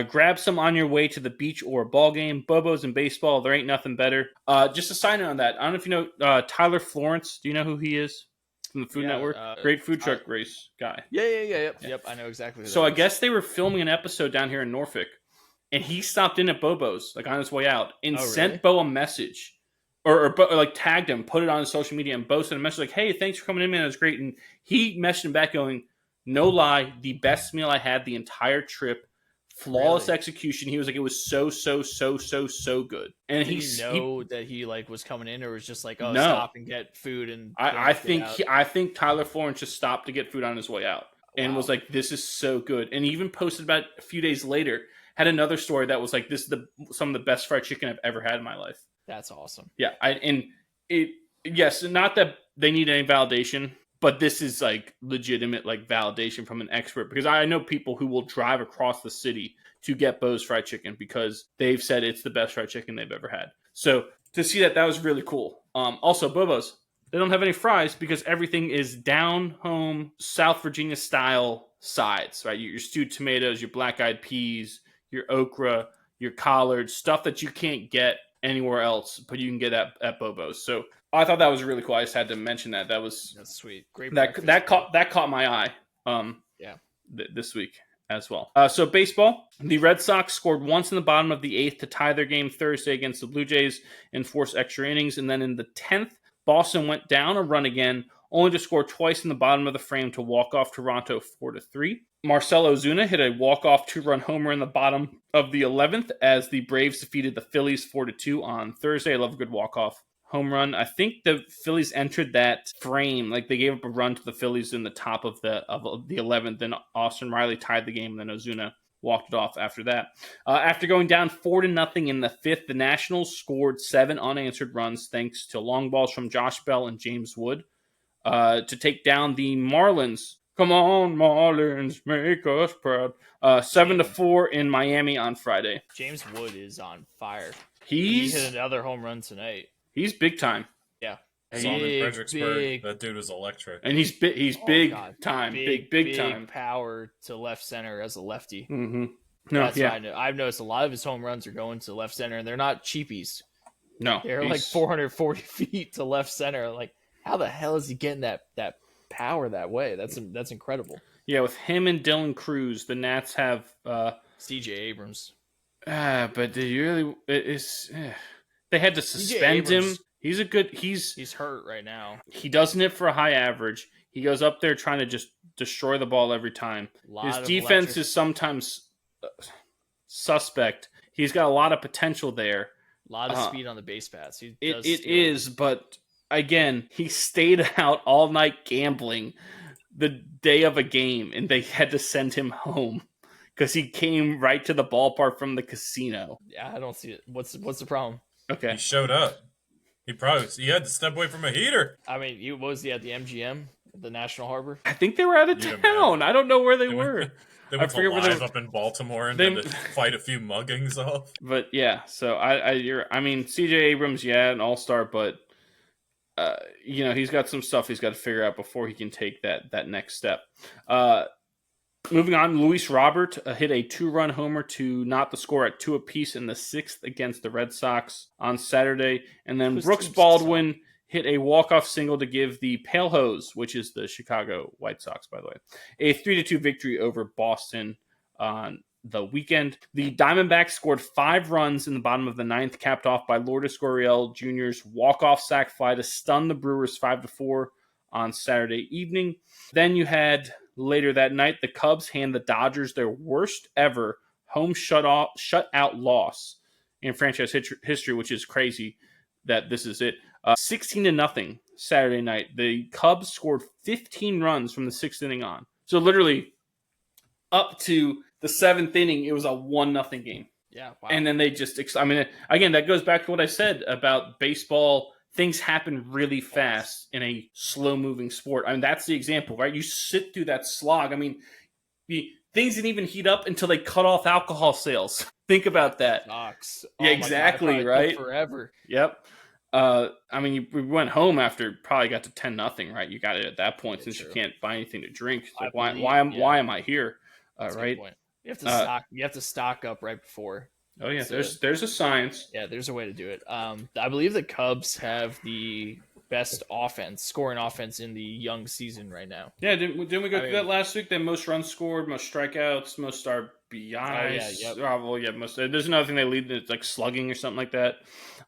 Grab some on your way to the beach or a ball game. Bobo's and baseball, there ain't nothing better. Just a sign on that. I don't know if you know Tyler Florence. Do you know who he is? From the Food Network? Great food truck race guy. Yep. I know exactly who So I guess they were filming an episode down here in Norfolk, and he stopped in at Bobo's, on his way out, and sent Bo a message. Or tagged him, put it on his social media, and Bo sent a message hey, thanks for coming in, man. It was great. And he messaged him back going, no lie, the best meal I had the entire trip. Flawless execution. He was it was so good. And Did he know that he was coming in, or was just no. Stop and get food? And I think Tyler Florence just stopped to get food on his way out and was this is so good. And he even posted about a few days later had another story that was like, this is some of the best fried chicken I've ever had in my life. That's awesome. Yeah, yes, not that they need any validation, but this is like legitimate like validation from an expert, because I know people who will drive across the city to get Bo's fried chicken because they've said it's the best fried chicken they've ever had. So to see that was really cool. Also, Bobo's, they don't have any fries because everything is down home South Virginia style sides, right? Your stewed tomatoes, your black-eyed peas, your okra, your collards, stuff that you can't get anywhere else, but you can get at Bobo's. So I thought that was really cool. I just had to mention that. That's sweet. Great. That caught my eye. This week as well. So baseball, the Red Sox scored once in the bottom of the 8th to tie their game Thursday against the Blue Jays and force extra innings, and then in the 10th, Boston went down a run again, only to score twice in the bottom of the frame to walk off Toronto 4-3. Marcell Ozuna hit a walk-off 2-run homer in the bottom of the 11th as the Braves defeated the Phillies 4-2 on Thursday. I love a good walk-off home run. I think the Phillies entered that frame, like they gave up a run to the Phillies in the top of the 11th. Then Austin Riley tied the game, and then Ozuna walked it off after that. After going down 4-0 in the 5th, the Nationals scored 7 unanswered runs thanks to long balls from Josh Bell and James Wood to take down the Marlins. Come on, Marlins, make us proud. 7-4 in Miami on Friday. James Wood is on fire. He hit another home run tonight. He's big time. Yeah. Saw him in Fredericksburg. That dude was electric. And he's big time. Big time. Power to left center as a lefty. Mm-hmm. That's what I know. I've noticed a lot of his home runs are going to left center, and they're not cheapies. No. They're like 440 feet to left center. Like, how the hell is he getting that power that way? That's incredible. Yeah, with him and Dylan Cruz, the Nats have C.J. Abrams. But they had to suspend him. He's hurt right now. He doesn't hit for a high average. He goes up there trying to just destroy the ball every time. His defense is sometimes suspect. He's got a lot of potential there. A lot of speed on the base paths. It is, but again, he stayed out all night gambling the day of a game, and they had to send him home because he came right to the ballpark from the casino. Yeah, I don't see it. What's the problem? Okay. He showed up. He had to step away from a heater. I mean, what was he at the MGM, the National Harbor? I think they were out of town. I don't know where they were. They went to live up in Baltimore and had to fight a few muggings off. But yeah, so CJ Abrams, an all-star, but he's got some stuff he's got to figure out before he can take that next step. Moving on, Luis Robert hit a 2-run homer to knot the score at 2 apiece in the 6th against the Red Sox on Saturday. And then Brooks Baldwin hit a walk-off single to give the Pale Hose, which is the Chicago White Sox, by the way, a 3-2 victory over Boston on the weekend. The Diamondbacks scored 5 runs in the bottom of the 9th, capped off by Lourdes Gurriel Jr.'s walk-off sac fly to stun the Brewers 5-4 on Saturday evening. Then you had... Later that night, the Cubs hand the Dodgers their worst ever home shutout loss in franchise history, which is crazy that this is it. 16-0 Saturday night. The Cubs scored 15 runs from the 6th inning on. So literally up to the 7th inning, it was a 1-0 game. Yeah, wow. And then they just, again, that goes back to what I said about baseball. Things happen really fast in a slow-moving sport. I mean, that's the example, right? You sit through that slog. I mean, things didn't even heat up until they cut off alcohol sales. Think about that. Sucks. Yeah, exactly, God, right? Forever. Yep. We went home after probably got to 10-0, right? You got it at that point since you can't buy anything to drink. Like, why am I here? Right? You have to stock up right before. Oh yeah, there's a science. Yeah, there's a way to do it. I believe the Cubs have the best scoring offense in the young season right now. Yeah, didn't we go through that last week? That most runs scored, most strikeouts, most RBIs. Oh yeah, yep. Most. There's another thing they lead. It's like slugging or something like that.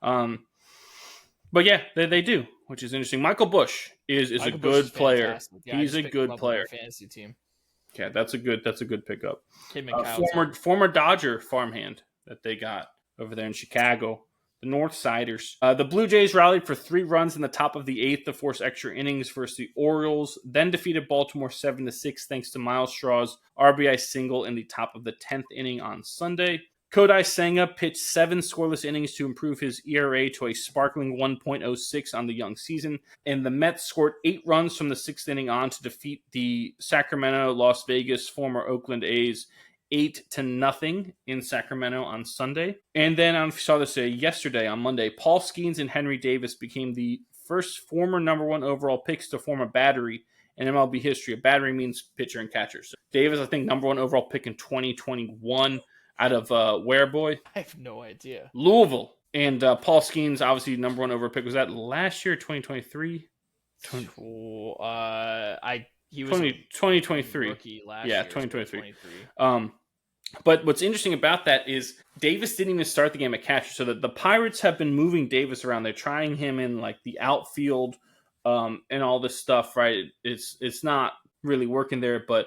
But yeah, they do, which is interesting. Michael Busch is a good player. Yeah, he's a good player. Fantasy team. Yeah, that's a good pickup. Kid Former Dodger farmhand that they got over there in Chicago. the Northsiders. The Blue Jays rallied for 3 runs in the top of the 8th to force extra innings versus the Orioles, then defeated Baltimore 7-6 thanks to Miles Straw's RBI single in the top of the 10th inning on Sunday. Kodai Senga pitched 7 scoreless innings to improve his ERA to a sparkling 1.06 on the young season, and the Mets scored 8 runs from the 6th inning on to defeat the Sacramento, Las Vegas, former Oakland A's 8-0 in Sacramento on Sunday. And then I saw this yesterday on Monday, Paul Skeens and Henry Davis became the first former number 1 overall picks to form a battery in MLB history. A battery means pitcher and catcher. So Davis, I think, number 1 overall pick in 2021 out of where, boy? I have no idea. Louisville. And Paul Skeens, obviously, number 1 overall pick. Was that last year, 2023? He was 2023. Rookie last yeah, year. 2023. But what's interesting about that is Davis didn't even start the game at catcher. So the Pirates have been moving Davis around. They're trying him in like the outfield and all this stuff, right? It's not really working there. But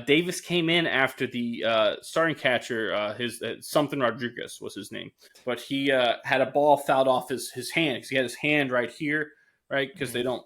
Davis came in after the starting catcher, something Rodriguez was his name. But he had a ball fouled off his hand because he had his hand right here, right? Because they don't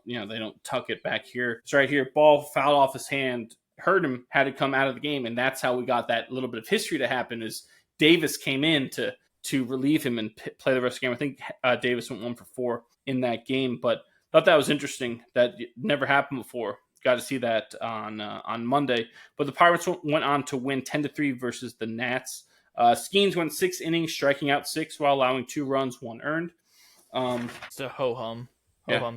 tuck it back here. It's right here. Ball fouled off his hand. Hurt him, had to come out of the game, and that's how we got that little bit of history to happen. Is Davis came in to relieve him and play the rest of the game. I think Davis went 1 for 4 in that game, but thought that was interesting. That never happened before. Got to see that on Monday. But the Pirates went on to win 10-3 versus the Nats. Skeens went 6 innings, striking out 6 while allowing 2 runs, 1 earned. It's a ho-hum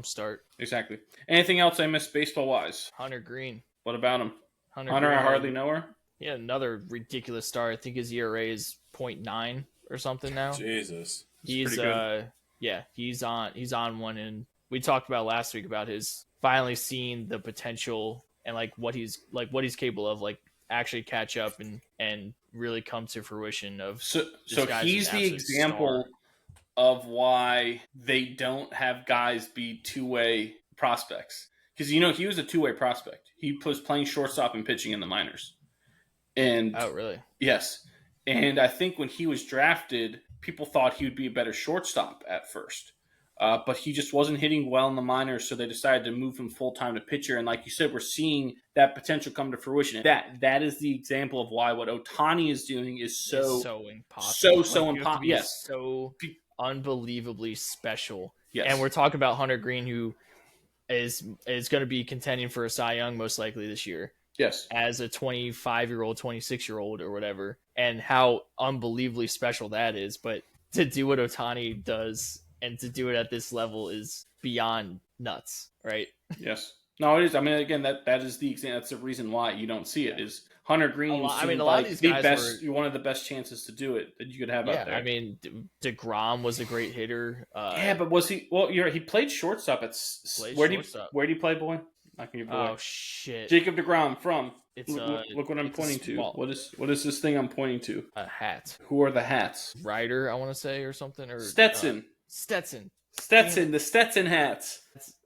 start. Exactly. Anything else I missed baseball wise? Hunter Green. What about him? Hunter, I hardly know her. Yeah, another ridiculous start. I think his ERA is 0.9 or something now. Jesus. He's he's on one, and we talked about last week about his finally seeing the potential and like what he's capable of, like actually catch up and really come to fruition of. So he's the example of why they don't have guys be two-way prospects. Because, he was a two-way prospect. He was playing shortstop and pitching in the minors. And oh, really? Yes. And I think when he was drafted, people thought he would be a better shortstop at first. But he just wasn't hitting well in the minors, so they decided to move him full-time to pitcher. And like you said, we're seeing that potential come to fruition. That is the example of why what Ohtani is doing is so impossible. So impossible. Yes. So unbelievably special. Yes. And we're talking about Hunter Green, who is going to be contending for a Cy Young most likely this year. Yes. As a 25-year-old, 26-year-old or whatever, and how unbelievably special that is. But to do what Ohtani does and to do it at this level is beyond nuts, right? Yes. No, it is. I mean, again, that is the example. That's the reason why you don't see it is Hunter Green. A lot of these guys one of the best chances to do it that you could have out there. I mean, DeGrom was a great hitter. But was he? Well, he played shortstop at. Where did he play, boy? Not your boy. Oh shit! Jacob DeGrom from. Look what I'm pointing to. What is this thing I'm pointing to? A hat. Who are the hats? Ryder, I want to say, or something, or Stetson. Stetson. The Stetson hats.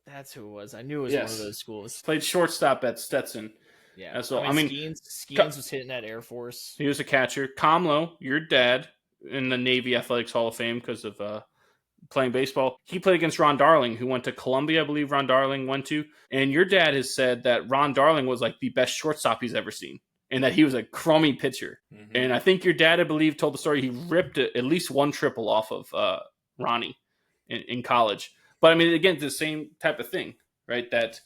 That's who it was. I knew it was one of those schools. Played shortstop at Stetson. Yeah. So Skeens was hitting at Air Force. He was a catcher. Kamlo, your dad, in the Navy Athletics Hall of Fame because of playing baseball. He played against Ron Darling, who went to Columbia, I believe Ron Darling went to. And your dad has said that Ron Darling was like the best shortstop he's ever seen. And that he was a crummy pitcher. Mm-hmm. And I think your dad, I believe, told the story he ripped at least one triple off of Ronnie in college. But I mean, again, it's the same type of thing, right? That,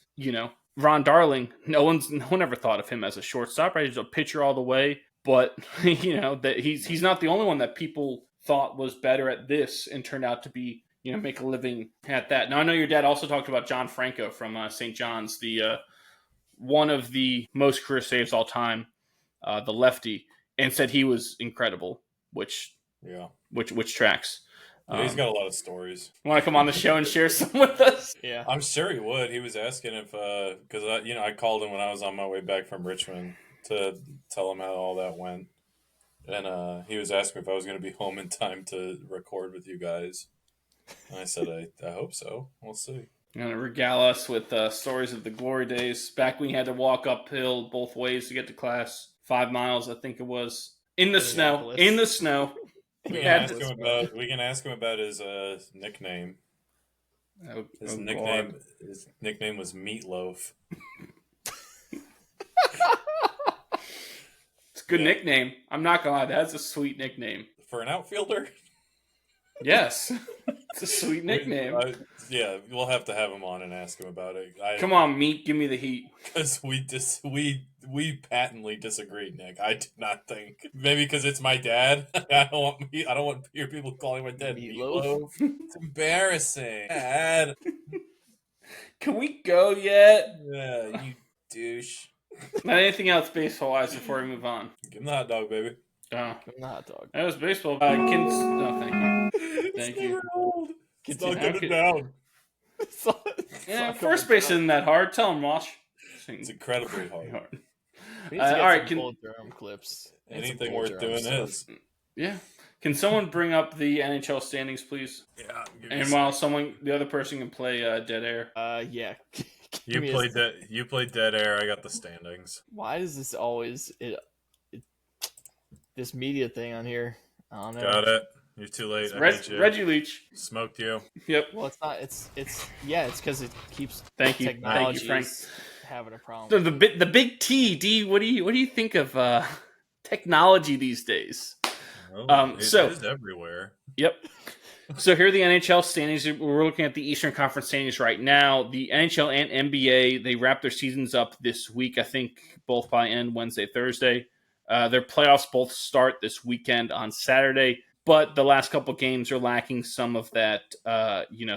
Ron Darling, no one ever thought of him as a shortstop, right? He's a pitcher all the way. But, that he's not the only one that people thought was better at this and turned out to be, make a living at that. Now, I know your dad also talked about John Franco from St. John's, the one of the most career saves all time, the lefty, and said he was incredible, which tracks. Yeah, he's got a lot of stories. Want to come on the show and share some with us? Yeah, I'm sure he would. He was asking if, because I called him when I was on my way back from Richmond to tell him how all that went, and he was asking if I was going to be home in time to record with you guys. And I said, I hope so. We'll see. You're going to regale us with stories of the glory days back when you had to walk uphill both ways to get to class, 5 miles, I think it was, in the snow. We Yeah, can ask him about his nickname. His nickname was Meatloaf. It's a good nickname. I'm not gonna lie, that's a sweet nickname. For an outfielder? Yes. It's a sweet nickname. We'll have to have him on and ask him about it. Come on, Meat, give me the heat. Because we patently disagree, Nick. I do not think. Maybe because it's my dad. I don't want to hear people calling my dad Meatloaf. It's embarrassing. Dad. Can we go yet? Yeah, you douche. Not anything else baseball-wise before we move on. Give him the hot dog, baby. Give him the hot dog. That was baseball. Thank you. Thank you. Never old. It's not getting down. Yeah, first base isn't that hard. Tell him, Wash. It's incredibly hard. All right, clips. Anything worth doing is. Yeah. Can someone bring up the NHL standings, please? Yeah. And while the other person can play Dead Air. Yeah. You played Dead Air. I got the standings. Why does this always this media thing on here? I don't know. Got it. You're too late. Reggie Leach smoked you. Yep. Well, it's not. It's because it keeps. Thank you, Frank. Having a problem. The big T, D. What do you think of technology these days? Well, it is everywhere. Yep. So here are the NHL standings. We're looking at the Eastern Conference standings right now. The NHL and NBA, they wrap their seasons up this week. I think both by end Wednesday, Thursday. Their playoffs both start this weekend on Saturday. But the last couple games are lacking some of that,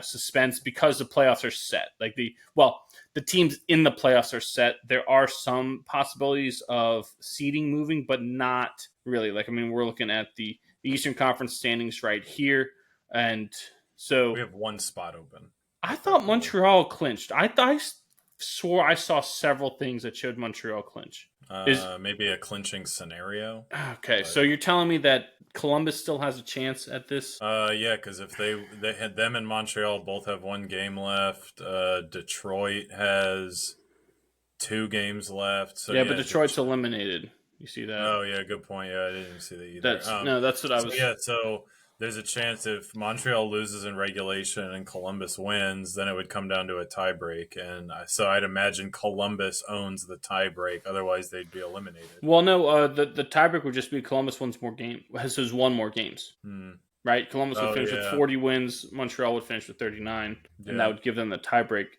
suspense because the playoffs are set. The teams in the playoffs are set. There are some possibilities of seeding moving, but not really. We're looking at the Eastern Conference standings right here. And so we have one spot open. I thought Montreal clinched. I swore I saw several things that showed Montreal clinch. Maybe a clinching scenario. Okay, so you're telling me that Columbus still has a chance at this? Yeah, because if they had them and Montreal both have one game left. Detroit has 2 games left. So yeah, but Detroit's eliminated. You see that? Oh yeah, good point. Yeah, I didn't see that either. That's what I was. Yeah, so there's a chance if Montreal loses in regulation and Columbus wins, then it would come down to a tiebreak. And so I'd imagine Columbus owns the tiebreak. Otherwise, they'd be eliminated. Well, no, the tiebreak would just be Columbus wins has won more games. Right? Columbus would finish with 40 wins. Montreal would finish with 39. And that would give them the tiebreak.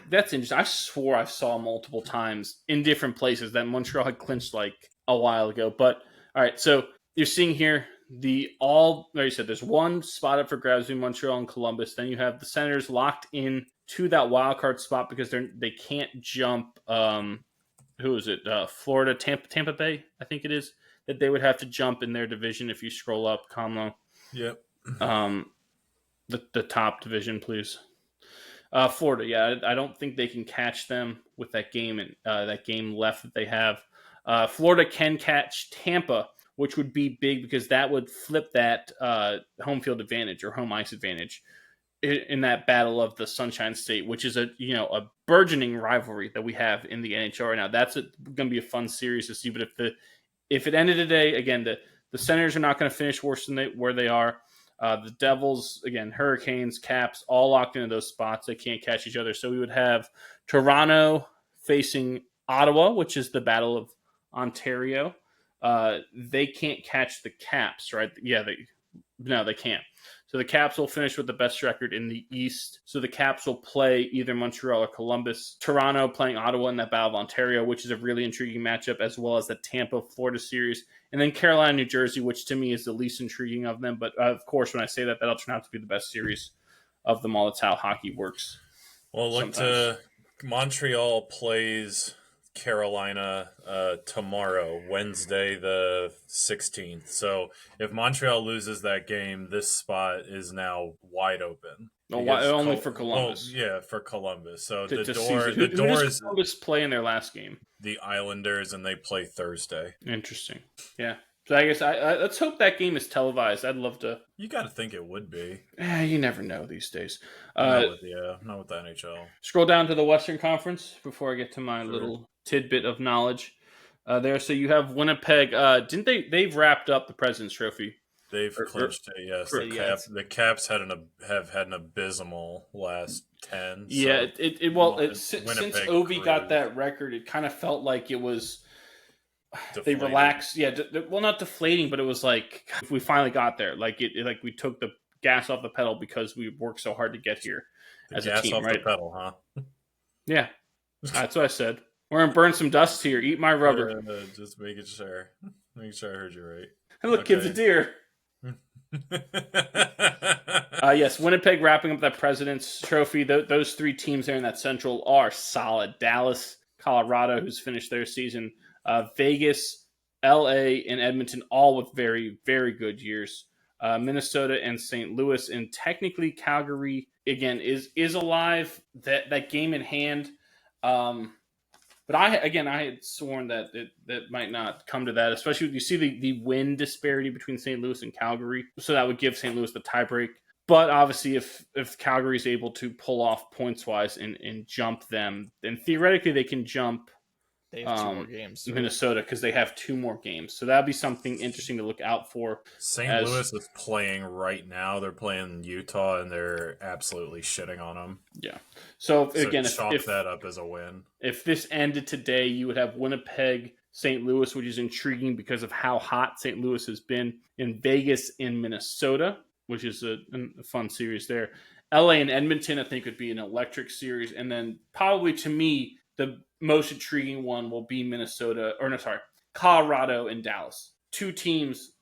That's interesting. I swore I saw multiple times in different places that Montreal had clinched a while ago. But, all right, so you're seeing here like you said, there's one spot up for grabs between Montreal and Columbus. Then you have the Senators locked in to that wild card spot because they can't jump. Who is it? Florida, Tampa Bay, I think it is, that they would have to jump in their division if you scroll up, Comlo. Yep. The top division, please. Florida, yeah, I don't think they can catch them with that game and that game left that they have. Florida can catch Tampa, which would be big because that would flip that home field advantage or home ice advantage in that battle of the Sunshine State, which is a burgeoning rivalry that we have in the NHL right now. That's going to be a fun series to see. But if it ended today, again, the Senators are not going to finish worse than where they are. The Devils, again, Hurricanes, Caps, all locked into those spots. They can't catch each other. So we would have Toronto facing Ottawa, which is the Battle of Ontario. They can't catch the Caps, right? Yeah, they can't. So the Caps will finish with the best record in the East. So the Caps will play either Montreal or Columbus. Toronto playing Ottawa in that Battle of Ontario, which is a really intriguing matchup, as well as the Tampa-Florida series. And then Carolina, New Jersey, which to me is the least intriguing of them. But of course, when I say that, that'll turn out to be the best series of them all. That's how hockey works. Well, look, Montreal plays Carolina tomorrow, Wednesday the 16th. So if Montreal loses that game, this spot is now wide open. Only for Columbus. Yeah, for Columbus. So the door is Columbus play in their last game. The Islanders, and they play Thursday. Interesting. Yeah. So I guess let's hope that game is televised. I'd love to. You got to think it would be. You never know these days. Not with the NHL. Scroll down to the Western Conference before I get to my little tidbit of knowledge there. So you have Winnipeg. They've wrapped up the President's Trophy. They've clinched it. Yes, the Caps have had an abysmal last 10. Yeah, so since Winnipeg Ovi got cruised. that record, it kind of felt like it was Deflated. they relaxed. Yeah, well, not deflating, but it was like if we finally got there, like like we took the gas off the pedal because we worked so hard to get here as a team, right? The pedal, huh? Yeah, that's what I said. We're gonna burn some dust here. Eat my rubber. Just making sure. Making sure I heard you right. Hey, look, kid's a deer. Yes, Winnipeg wrapping up that President's Trophy. Those three teams there in that Central are solid. Dallas, Colorado, who's finished their season. Vegas, LA, and Edmonton, all with very, very good years. Minnesota and St. Louis, and technically Calgary again is alive. That game in hand. But I had sworn that that might not come to that, especially when you see the win disparity between St. Louis and Calgary. So that would give St. Louis the tiebreak. But obviously, if Calgary is able to pull off points wise and jump them, then theoretically they can jump. They have 2 more games. Minnesota, because they have 2 more games. So that'd be something interesting to look out for. St. Louis is playing right now. They're playing Utah, and they're absolutely shitting on them. Yeah. So again, chalk that up as a win. If this ended today, you would have Winnipeg, St. Louis, which is intriguing because of how hot St. Louis has been, in Vegas, in Minnesota, which is a fun series there. LA and Edmonton, I think, would be an electric series. And then probably, to me, the most intriguing one will be Colorado and Dallas. 2 teams,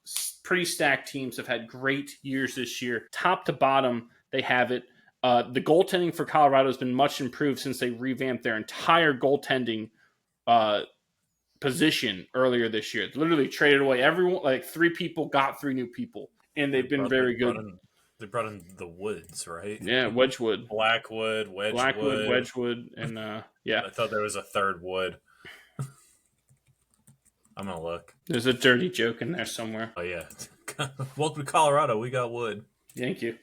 pretty stacked teams, have had great years this year. Top to bottom, they have it. The goaltending for Colorado has been much improved since they revamped their entire goaltending position earlier this year. They literally traded away everyone, like 3 people, got 3 new people, and they've been very good. They brought in the Woods, right? Yeah, Wedgwood. Blackwood, Wedgwood, and yeah. I thought there was a third Wood. I'm going to look. There's a dirty joke in there somewhere. Oh, yeah. Welcome to Colorado. We got Wood. Thank you.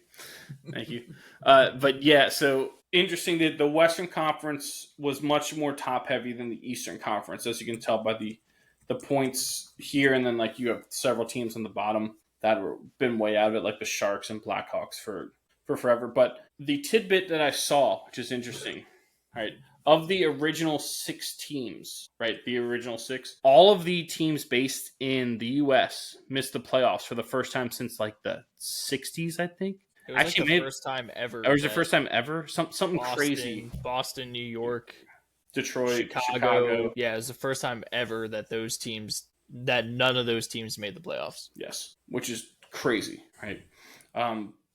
But yeah, so interesting that the Western Conference was much more top-heavy than the Eastern Conference, as you can tell by the points here, and then like you have several teams on the bottom that have been way out of it, like the Sharks and Blackhawks for forever. But the tidbit that I saw, which is interesting, right, of the original 6 teams, right, the original 6, all of the teams based in the U.S. missed the playoffs for the first time since like the 60s, I think. It was actually the first time ever. Or was the first time ever? Something Boston, crazy. Boston, New York, Detroit, Chicago. Yeah, it was the first time ever that none of those teams made the playoffs. Yes, which is crazy, right?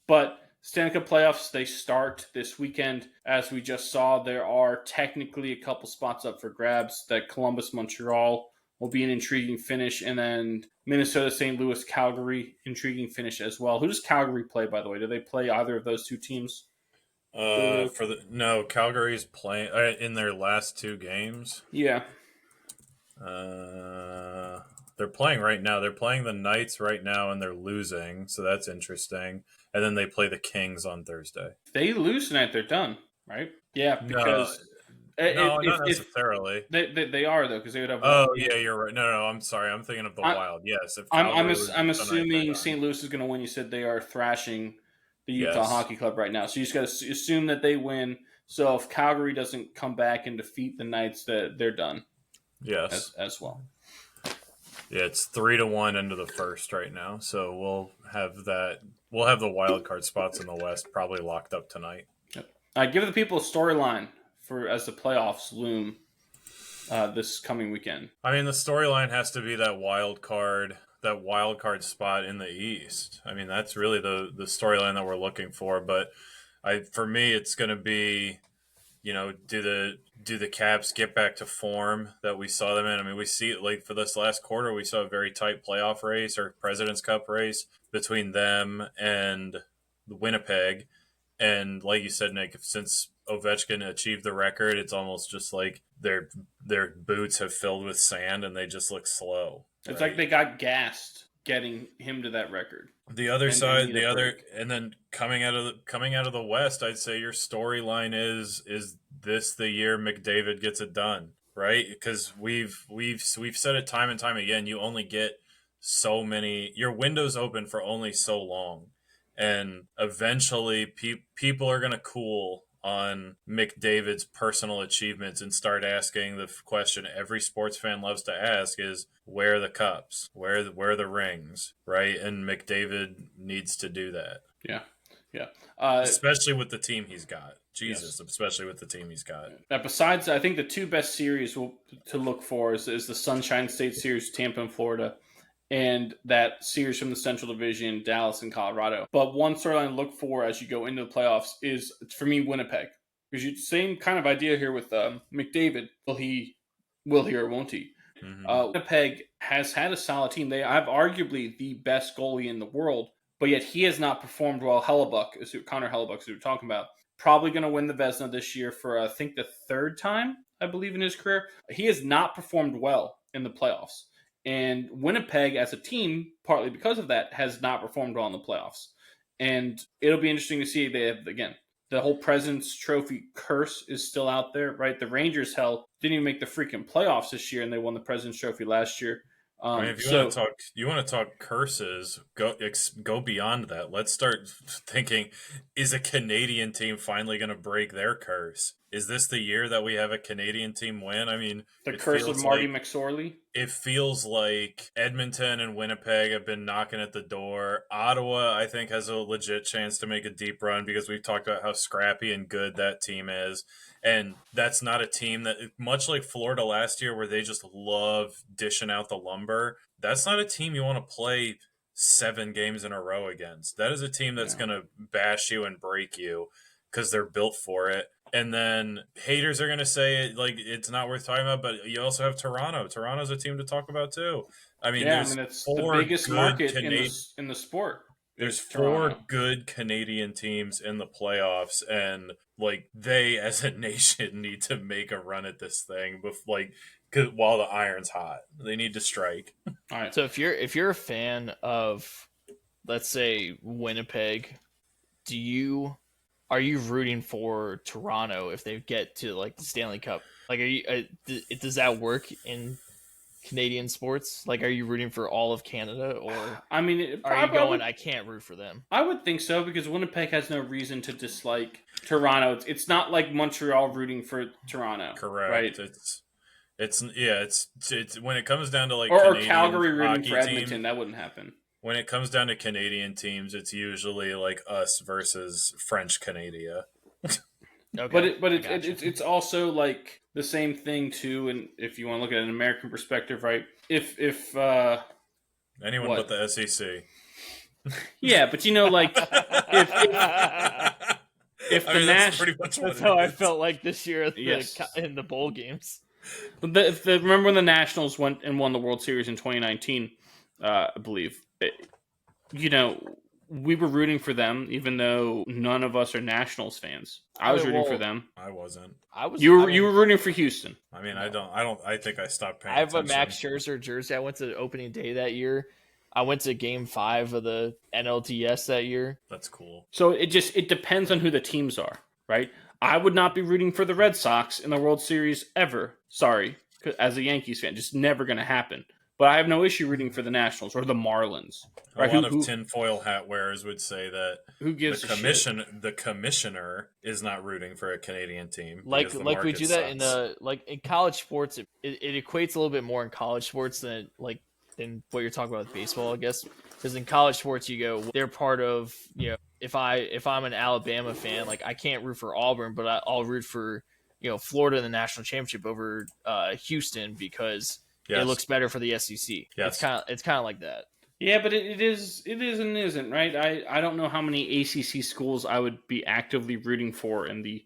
But Stanley Cup playoffs, they start this weekend. As we just saw, there are technically a couple spots up for grabs. That Columbus, Montreal will be an intriguing finish, and then Minnesota, St. Louis, Calgary, intriguing finish as well. Who does Calgary play, by the way? Do they play either of those 2 teams? Calgary's playing in their last 2 games. Yeah. They're playing right now. They're playing the Knights right now, and they're losing, so that's interesting. And then they play the Kings on Thursday. If they lose tonight, they're done, right? Yeah, because not necessarily. They are though, because they would have. Yeah, you're right. No, I'm sorry. I'm thinking of the Wild. Yes, if I'm assuming St. Louis is going to win. You said they are thrashing the Utah Hockey Club right now, so you just got to assume that they win. So if Calgary doesn't come back and defeat the Knights, that they're done. Yes, as well. Yeah, it's 3-1 into the first right now, so we'll have that. We'll have the wild card spots in the West probably locked up tonight. Yep. Give the people a storyline as the playoffs loom this coming weekend. I mean, the storyline has to be that wild card spot in the East. I mean, that's really the storyline that we're looking for. But for me, it's going to be, do the Caps get back to form that we saw them in? I mean, we see it like for this last quarter, we saw a very tight playoff race or President's Cup race between them and Winnipeg. And like you said, Nick, since Ovechkin achieved the record, it's almost just like their boots have filled with sand and they just look slow. It's like they got gassed getting him to that record. The other side, and then coming out of the West, I'd say your storyline is this the year McDavid gets it done, right? Because we've said it time and time again. You only get your window's open for only so long. And eventually people are going to cool on McDavid's personal achievements and start asking the question every sports fan loves to ask is, where are the cups? Where are the rings? Right? And McDavid needs to do that. Yeah. Yeah. Especially with the team he's got. Jesus, yes. Especially with the team he's got. Besides, I think the two best series to look for is the Sunshine State series, Tampa and Florida, and that series from the Central Division, Dallas and Colorado. But one storyline to look for as you go into the playoffs is, for me, Winnipeg. Because same kind of idea here with McDavid. Will he or won't he? Mm-hmm. Winnipeg has had a solid team. They have arguably the best goalie in the world, but yet he has not performed well. Connor Hellebuck, as we were talking about, probably going to win the Vezina this year for, I think, the third time, I believe, in his career. He has not performed well in the playoffs. And Winnipeg, as a team, partly because of that, has not performed well in the playoffs. And it'll be interesting to see. They have, again, the whole President's Trophy curse is still out there, right? The Rangers, hell, didn't even make the freaking playoffs this year, and they won the President's Trophy last year. If you want to talk curses, go beyond that. Let's start thinking: is a Canadian team finally going to break their curse? Is this the year that we have a Canadian team win? I mean, the curse of Marty McSorley. It feels like Edmonton and Winnipeg have been knocking at the door. Ottawa, I think, has a legit chance to make a deep run because we've talked about how scrappy and good that team is. And that's not a team that, much like Florida last year, where they just love dishing out the lumber, that's not a team you want to play 7 games in a row against. That is a team that's going to bash you and break you because they're built for it. And then haters are going to say it's not worth talking about, but you also have Toronto. Toronto's a team to talk about too. I mean, it's the biggest market in the sport. There's 4 good Canadian teams in the playoffs, and they as a nation need to make a run at this thing while the iron's hot. They need to strike. All right. So if you're a fan of, let's say, Winnipeg, are you rooting for Toronto if they get to the Stanley Cup? Does that work in Canadian sports? Are you rooting for all of Canada, or I mean, are you going? I can't root for them. I would think so because Winnipeg has no reason to dislike Toronto. It's not like Montreal rooting for Toronto. Correct. Right? It's when it comes down to or Calgary rooting for Edmonton, that wouldn't happen. When it comes down to Canadian teams, it's usually us versus French Canada. Okay. But it's also the same thing too, and if you want to look at an American perspective, right? If anyone but the SEC. Yeah, but that's how I felt like this year in the bowl games. Remember when the Nationals went and won the World Series in 2019, I believe. We were rooting for them, even though none of us are Nationals fans. I was rooting for them. I wasn't. You were rooting for Houston. I mean, I think I stopped paying attention. I have attention. a Max Scherzer jersey. I went to opening day that year. I went to Game 5 of the NLDS that year. That's cool. So it depends on who the teams are, right? I would not be rooting for the Red Sox in the World Series ever. Sorry, as a Yankees fan, just never going to happen. But I have no issue rooting for the Nationals or the Marlins. Right? A lot of tinfoil hat wearers would say that who gives the commissioner is not rooting for a Canadian team. We do that in college sports. It equates a little bit more in college sports than what you're talking about with baseball, I guess. Because in college sports, they're part of if I'm an Alabama fan, I can't root for Auburn, but I'll root for Florida in the national championship over Houston because. Yes. It looks better for the SEC. Yes. It's kind of like that. Yeah, but it is and isn't, right? I don't know how many ACC schools I would be actively rooting for in the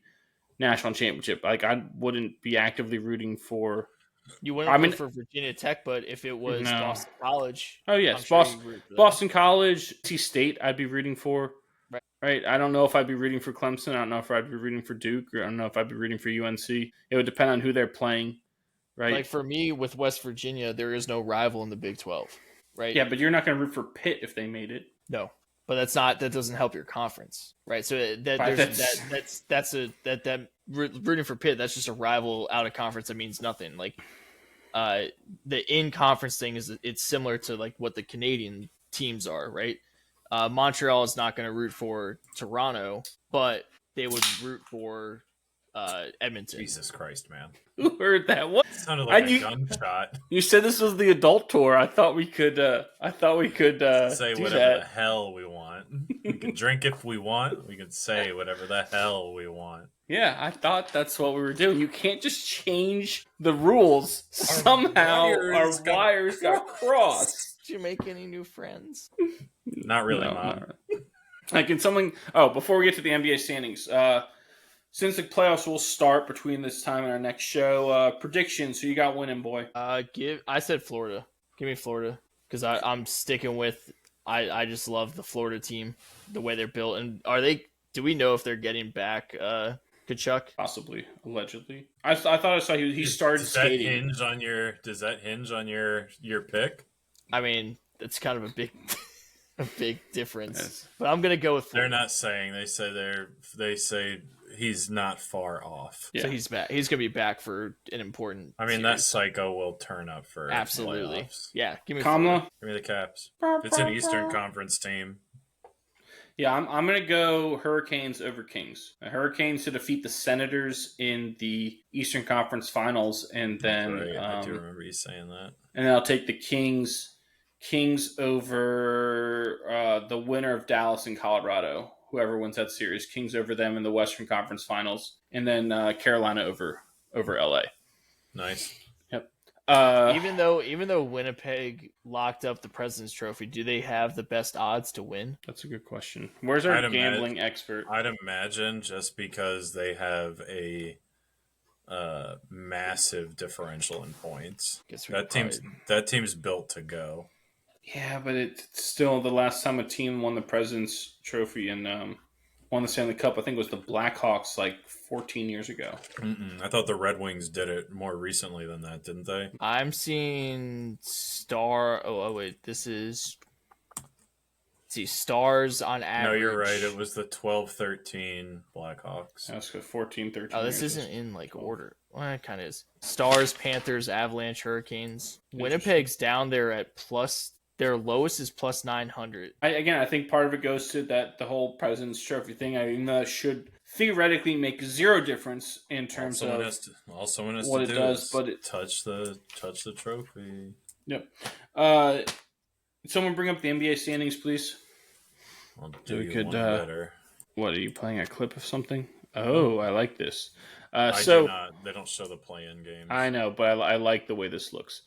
national championship. I wouldn't be actively rooting for. You wouldn't root for Virginia Tech, but if it was Boston College, oh yes, Boston College, NC State, I'd be rooting for. Right. I don't know if I'd be rooting for Clemson. I don't know if I'd be rooting for Duke. Or I don't know if I'd be rooting for UNC. It would depend on who they're playing. Right. For me, with West Virginia, there is no rival in the Big 12, right? Yeah, but you're not going to root for Pitt if they made it. No, but that doesn't help your conference, right? So rooting for Pitt, that's just a rival out of conference that means nothing. the in-conference thing is it's similar to like what the Canadian teams are, right? Montreal is not going to root for Toronto, but they would root for Edmonton. Jesus Christ, man! Who heard that? What? It sounded like a gunshot. You said this was the adult tour. I thought we could. Say do whatever that. the hell we want. We can drink if we want. We can say whatever the hell we want. Yeah, I thought that's what we were doing. You can't just change the rules. Somehow our wires got crossed. Did you make any new friends? Not really, Mom. Not really. Like in something. Oh, before we get to the NBA standings, since the playoffs will start between this time and our next show, predictions. Who you got winning, boy? I said Florida. Give me Florida because I'm sticking with. I just love the Florida team, the way they're built, and do we know if they're getting back Kachuk? Possibly, allegedly. I thought I saw he started skating. Does that hinge on your pick? I mean, it's kind of a big difference. Yes. But I'm gonna go with Florida. They're not saying. They say he's not far off. Yeah. So he's back. He's gonna be back for an important. I mean, series. That psycho will turn up for absolutely. Playoffs. Yeah, give me Kamala. Give me the Caps. It's an Eastern Conference team. Yeah, I'm going to go Hurricanes over Kings. The Hurricanes to defeat the Senators in the Eastern Conference Finals, and then right. I do remember you saying that. And then I'll take the Kings over the winner of Dallas and Colorado. Whoever wins that series, Kings over them in the Western Conference Finals, and then Carolina over LA. Nice. Yep. Even though Winnipeg locked up the President's Trophy, do they have the best odds to win? That's a good question. Where's our gambling expert? I'd imagine just because they have a massive differential in points. That team's built to go. Yeah, but it's still the last time a team won the President's Trophy and won the Stanley Cup. I think it was the Blackhawks like 14 years ago. I thought the Red Wings did it more recently than that, didn't they? I'm seeing this is. See, Stars on average. No, you're right. It was the 12-13 Blackhawks. That's good. 14-13. Oh, this isn't in like order. Well, it kind of is. Stars, Panthers, Avalanche, Hurricanes. Winnipeg's down there at plus. Their lowest is plus 900. I think part of it goes to the whole President's Trophy thing. I mean, that should theoretically make zero difference in terms of what it does, but it touch the trophy. Yep. Someone bring up the NBA standings, please. I'll do you one better. What, are you playing a clip of something? Oh, I like this. Do not. They don't show the play-in games. I know, but I like the way this looks.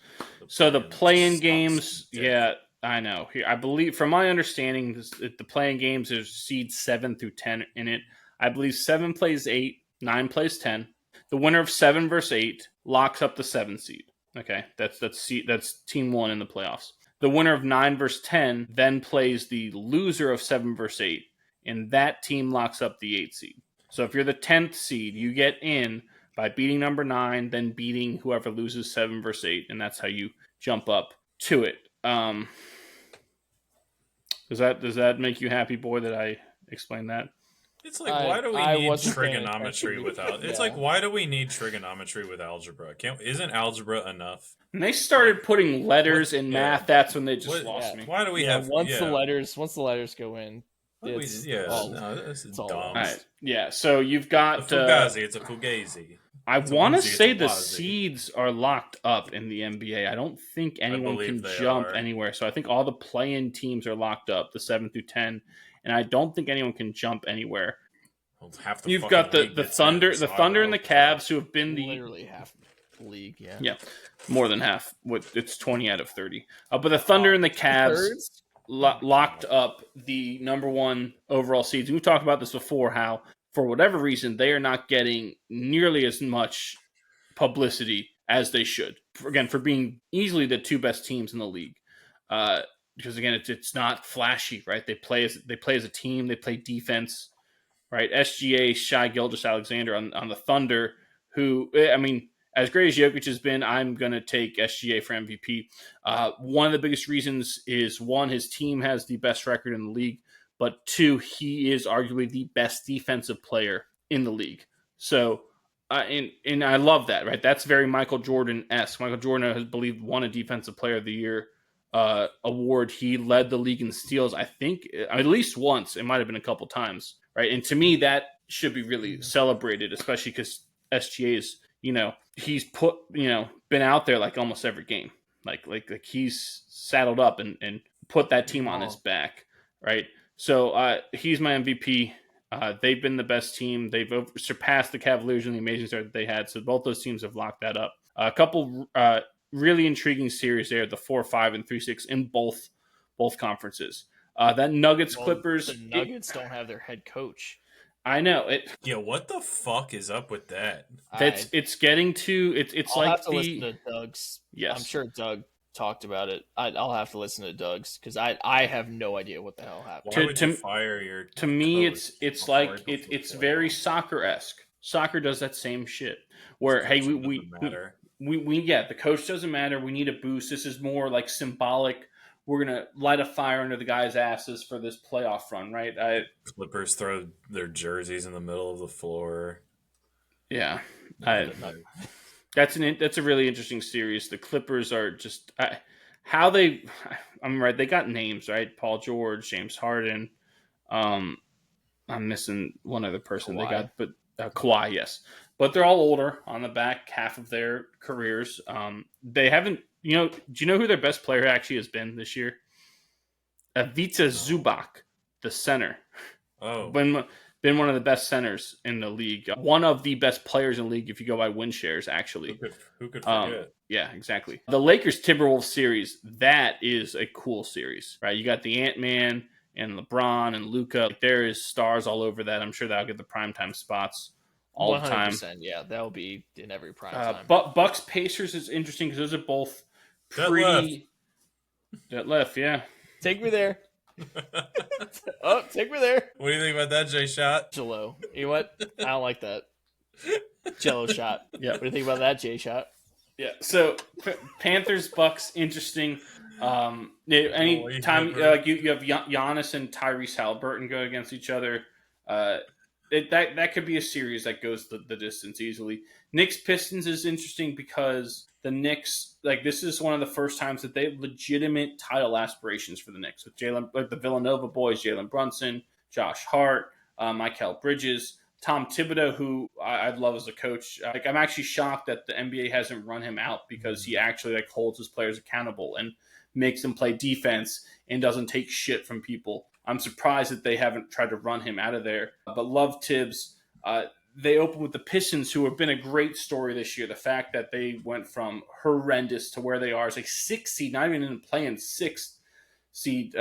The play-in games, yeah, I know. Here, I believe, from my understanding, the play-in games, there's seeds 7 through 10 in it. I believe 7 plays 8, 9 plays 10. The winner of 7 versus 8 locks up the 7 seed. Okay, that's team 1 in the playoffs. The winner of 9 versus 10 then plays the loser of 7 versus 8, and that team locks up the 8 seed. So if you're the 10th seed, you get in by beating number 9, then beating whoever loses 7 versus 8, and that's how you jump up to it. Does that make you happy, boy, that I explained that? It's like, why do we need trigonometry without? It's like, why do we need trigonometry with algebra? Isn't algebra enough? And they started putting letters in math. That's when they just lost me. Why do we have once the letters go in? This is dumb. All right. Yeah, so you've got Fugazi. It's a Fugazi. I want to say the seeds are locked up in the NBA. I don't think anyone can jump anywhere. So I think all the play-in teams are locked up, the 7 through 10, and I don't think anyone can jump anywhere. Well, you've got the Thunder, and the Cavs, who have been literally half the league. Yeah, more than half. It's 20 out of 30. But the Thunder and the Cavs locked up the number 1 overall seeds. We've talked about this before, how for whatever reason they are not getting nearly as much publicity as they should. Again, for being easily the 2 best teams in the league. Because again, it's not flashy, right? They play as a team. They play defense, right? SGA, Shai Gilgeous-Alexander on the Thunder, who, I mean, as great as Jokic has been, I'm going to take SGA for MVP. One of the biggest reasons is, 1, his team has the best record in the league, but 2, he is arguably the best defensive player in the league. So And I love that, right? That's very Michael Jordan-esque. Michael Jordan has believed won a Defensive Player of the Year award. He led the league in steals, I think, at least once. It might have been a couple times, right? And to me, that should be really celebrated, especially because SGA's, he's been out there like almost every game. Like he's saddled up and put that team on his back, right? So he's my MVP. They've been the best team. They've surpassed the Cavaliers in the amazing start that they had. So both those teams have locked that up. A couple really intriguing series there, the 4-5 and 3-6 in both conferences. That Nuggets Clippers. The Nuggets don't have their head coach. I know it. Yeah, what the fuck is up with that? It's getting to it's I'll like have to listen to Doug's. Yes, I'm sure Doug talked about it. I'll have to listen to Doug's because I have no idea what the hell happened. Why would you fire your to me coach it's before like it's very soccer-esque. Soccer does that same shit where hey we the coach doesn't matter. We need a boost. This is more like symbolic. We're gonna light a fire under the guys' asses for this playoff run, right? Clippers throw their jerseys in the middle of the floor. Yeah, that's a really interesting series. The Clippers are just I'm right. They got names, right? Paul George, James Harden. I'm missing one other person. Kawhi. They got, but Kawhi, yes, but they're all older on the back half of their careers. They haven't. Do you know who their best player actually has been this year? Ivica Zubac, the center. Oh, been one of the best centers in the league. One of the best players in the league if you go by win shares, actually. Who could forget? Yeah, exactly. The Lakers-Timberwolves series, that is a cool series, right? You got the Ant-Man and LeBron and Luka. There is stars all over that. I'm sure that'll get the primetime spots all the time. 100%, yeah, that will be in every prime time. But Bucks-Pacers is interesting because those are both pretty... That left, yeah. Take me there. Oh, take me there. What do you think about that, Jay Shot? Jello. You know what? I don't like that. Jello shot. Yeah. What do you think about that, Jay Shot? Yeah. So Panthers, Bucks, interesting. Anytime you have Giannis and Tyrese Halliburton go against each other, that could be a series that goes the distance easily. Knicks Pistons is interesting because the Knicks, this is one of the first times that they have legitimate title aspirations for the Knicks with the Villanova boys, Jalen Brunson, Josh Hart, Mikal Bridges, Tom Thibodeau, who I'd love as a coach. I'm actually shocked that the NBA hasn't run him out because he actually holds his players accountable and makes them play defense and doesn't take shit from people. I'm surprised that they haven't tried to run him out of there. But love Tibbs. They open with the Pistons, who have been a great story this year. The fact that they went from horrendous to where they are is 6th seed, not even playing 6th seed.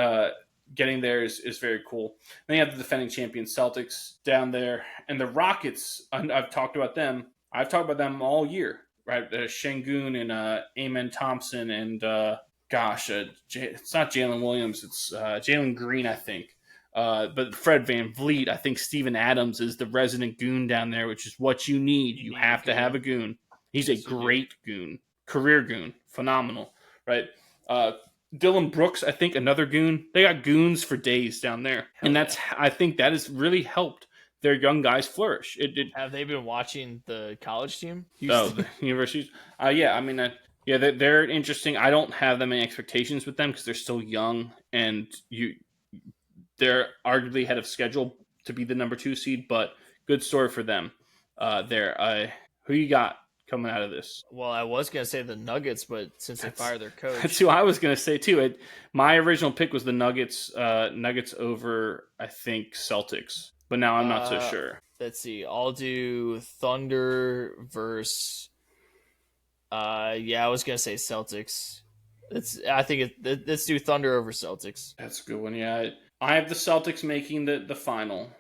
Getting there is very cool. Then you have the defending champion Celtics down there. And the Rockets, I've talked about them. I've talked about them all year, right? Şengün and Amen Thompson and, it's not Jalen Williams. It's Jalen Green, I think. But Fred VanVleet, I think Steven Adams is the resident goon down there, which is what you need. You have to have a goon. He's a great goon. Career goon. Phenomenal, right? Dylan Brooks, I think, another goon. They got goons for days down there. And I think that has really helped their young guys flourish. Have they been watching the college team? The universities? They're interesting. I don't have that many expectations with them because they're still young and they're arguably ahead of schedule to be the number 2 seed, but good story for them. Who you got coming out of this? Well, I was going to say the Nuggets, but since they fired their coach. That's who I was going to say too. My original pick was the Nuggets over, I think, Celtics, but now I'm not so sure. Let's see. I'll do Thunder versus... I was going to say Celtics. Let's do Thunder over Celtics. That's a good one, yeah. I have the Celtics making the final.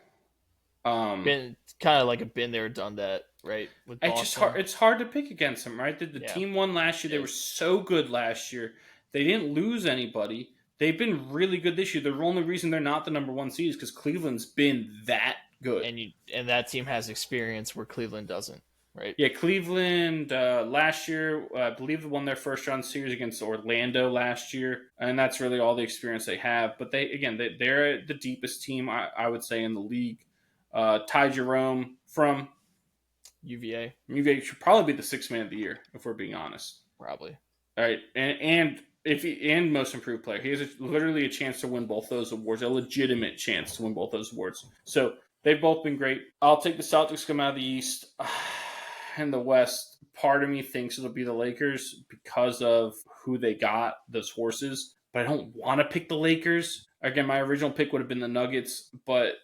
Been kind of like a been there, done that, right? With Boston. It's hard to pick against them, right? The team won last year. They were so good last year. They didn't lose anybody. They've been really good this year. The only reason they're not the number 1 seed is because Cleveland's been that good. And that team has experience where Cleveland doesn't, right? Yeah, Cleveland last year, I believe they won their first round series against Orlando last year, and that's really all the experience they have. But they're the deepest team, I would say, in the league. Ty Jerome from UVA. UVA should probably be the sixth man of the year, if we're being honest. Probably. All right, and most improved player, he has literally a chance to win both those awards, a legitimate chance to win both those awards. So they've both been great. I'll take the Celtics come out of the East. In the West, part of me thinks it'll be the Lakers because of who they got, those horses. But I don't want to pick the Lakers. Again, my original pick would have been the Nuggets, but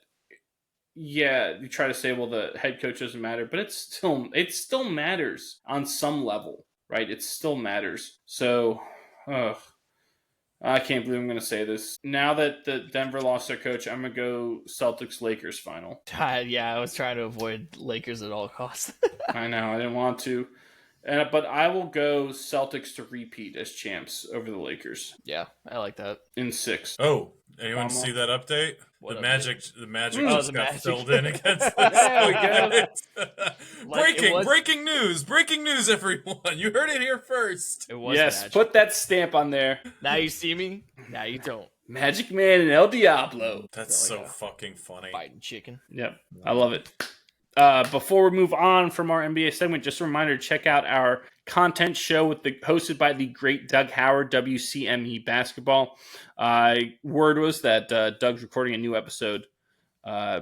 yeah, you try to say, well, the head coach doesn't matter, but it still matters on some level, right? It still matters. So, I can't believe I'm going to say this. Now that the Denver lost their coach, I'm going to go Celtics-Lakers final. Yeah, I was trying to avoid Lakers at all costs. I know, I didn't want to. But I will go Celtics to repeat as champs over the Lakers. Yeah, I like that. In 6. Oh, anyone see that update? What the update? Magic just got Magic. filled in against There we go. Breaking news, everyone. You heard it here first. It was Yes, Magic. put that stamp on there. Now you see me, now you don't. Magic Man and El Diablo. That's so fucking funny. Fighting chicken. Yep, I love it. Before we move on from our NBA segment, just a reminder to check out our content show hosted by the great Doug Howard, WCME Basketball. Word was that Doug's recording a new episode.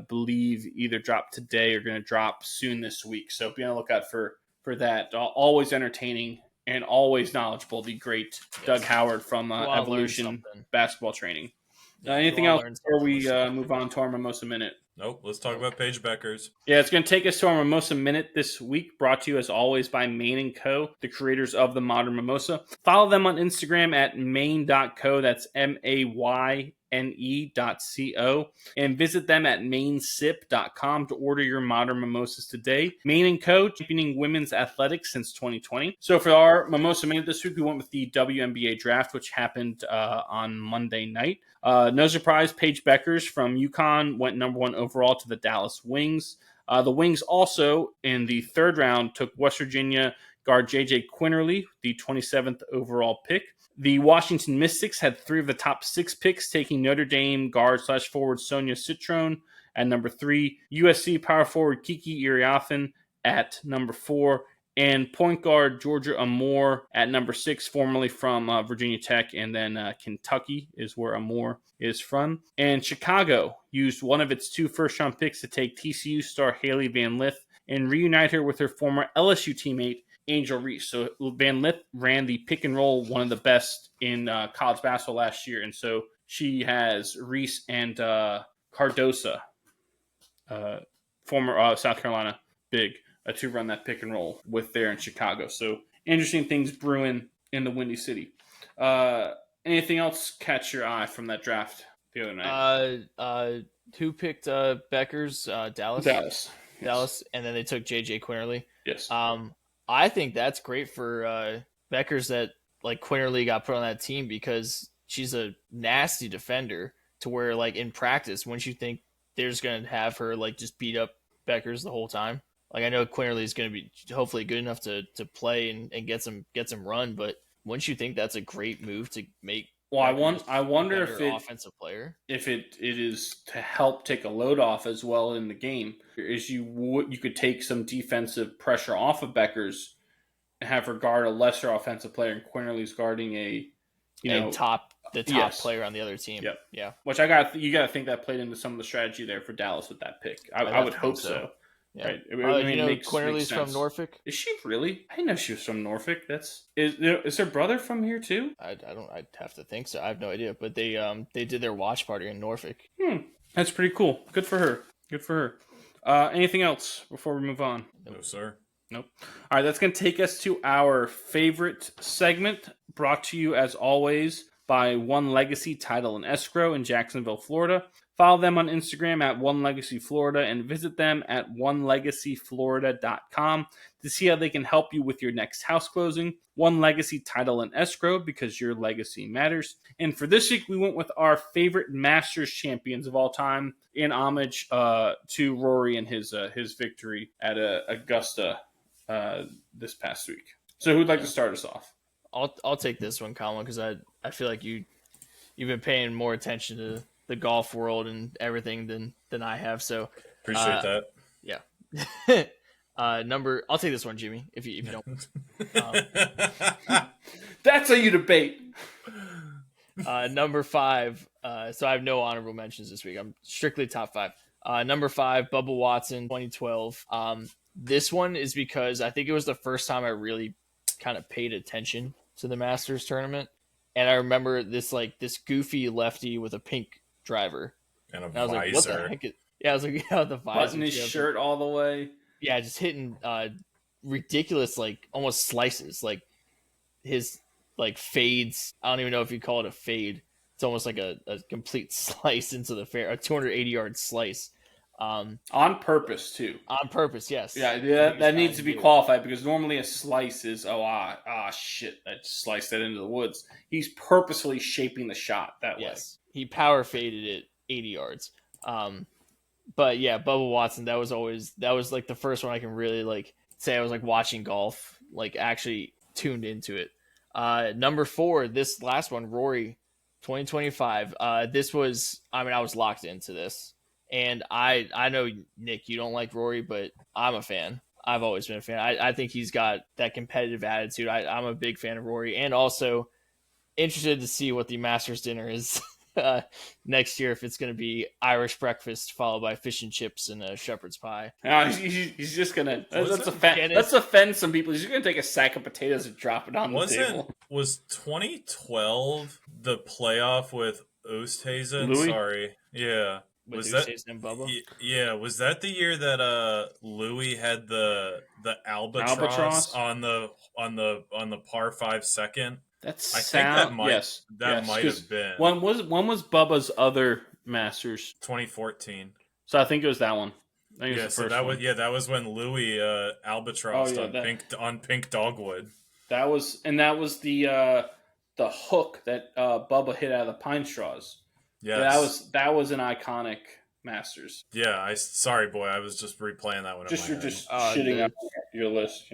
Believe either dropped today or going to drop soon this week. So be on the lookout for that. Always entertaining and always knowledgeable. The great Doug Howard from Evolution Basketball Training. Anything else before we move on to our Mimosa Minute? Nope, let's talk about Paige Beckers. Yeah, it's going to take us to our Mimosa Minute this week, brought to you as always by Maine & Co., the creators of the Modern Mimosa. Follow them on Instagram at maine.co, that's MAYNE.co, and visit them at mainsip.com to order your Modern Mimosas today. Maine & Co., championing women's athletics since 2020. So for our Mimosa Minute this week, we went with the WNBA draft, which happened on Monday night. No surprise, Paige Beckers from UConn went number 1 overall to the Dallas Wings. The Wings also, in the third round, took West Virginia guard J.J. Quinterly, the 27th overall pick. The Washington Mystics had 3 of the top 6 picks, taking Notre Dame guard/forward Sonia Citrone at number 3, USC power forward Kiki Iriafen at number 4, and point guard Georgia Amore at number 6, formerly from Virginia Tech, and then Kentucky is where Amore is from. And Chicago used one of its 2 first-round picks to take TCU star Haley Van Lith and reunite her with her former LSU teammate Angel Reese. So Van Lith ran the pick and roll, one of the best in college basketball last year, and so she has Reese and Cardosa, former South Carolina big, to run that pick and roll with there in Chicago. So interesting things brewing in the Windy City. Anything else catch your eye from that draft the other night? Who picked Beckers? Dallas. Dallas, and then they took J.J. Quinterly. Yes. I think that's great for Beckers that like Quinterly got put on that team because she's a nasty defender to where like in practice, wouldn't you think they're just going to have her like just beat up Beckers the whole time? Like I know Quinterly is going to be hopefully good enough to play and get some run, but wouldn't you think that's a great move to make? Well, I wonder if offensive player, if it is to help take a load off as well in the game, is you could take some defensive pressure off of Beckers and have her guard a lesser offensive player, and Quinterly's guarding the top player on the other team. Yep. Yeah. Which you got to think that played into some of the strategy there for Dallas with that pick. I would hope so. Yeah. Right. Quinterly's from Norfolk. Is she really? I didn't know she was from Norfolk. Is her brother from here too? I'd have to think so. I have no idea. But they did their watch party in Norfolk. That's pretty cool. Good for her. Anything else before we move on? No, sir. Nope. All right, that's going to take us to our favorite segment, brought to you as always by One Legacy Title and Escrow in Jacksonville, Florida. Follow them on Instagram at One Legacy Florida and visit them at onelegacyflorida.com to see how they can help you with your next house closing. One Legacy Title and Escrow, because your legacy matters. And for this week, we went with our favorite Masters champions of all time in homage to Rory and his victory at Augusta this past week. So who'd like to start us off? I'll take this one, Colin, because I feel like you've been paying more attention to the golf world and everything than I have. So appreciate that. Yeah. I'll take this one, Jimmy, if you don't. That's how you debate. Number 5. So I have no honorable mentions this week. I'm strictly top 5. Number 5, Bubba Watson, 2012. This one is because I think it was the first time I really kind of paid attention to the Masters tournament, and I remember this goofy lefty with a pink driver, and a and I was like, "What the heck?" Yeah, I was like, "Yeah, the visor." Button his shirt all the way. Yeah, just hitting ridiculous, like almost slices, like his fades. I don't even know if you call it a fade. It's almost like a complete slice into the fair, a 280-yard slice. On purpose too. On purpose, yes. Yeah, that needs to be qualified because normally a slice is shit, I sliced that into the woods. He's purposefully shaping the shot that way. He power faded it 80 yards. But yeah, Bubba Watson, that was like the first one I can really say I was watching golf, actually tuned into it. Number 4, this last one, Rory, 2025. This was, I was locked into this. And I know, Nick, you don't like Rory, but I'm a fan. I've always been a fan. I think he's got that competitive attitude. I'm a big fan of Rory, and also interested to see what the Masters dinner is next year, if it's going to be Irish breakfast followed by fish and chips and a shepherd's pie. No, he's just going to... Let's offend some people. He's just going to take a sack of potatoes and drop it on the table. Was 2012 the playoff with Oosthuizen? Louis? Sorry. Yeah. Was that and Bubba? Yeah, was that the year that Louis had the albatross on the par 5 second? I think that might have been. When was Bubba's other Masters? 2014. So I think it was that one. That was when Louis albatrossed on pink dogwood. That was the hook that Bubba hit out of the pine straws. Yes. That was an iconic Masters. Yeah, sorry, boy, I was just replaying that one. You're just shitting out your list,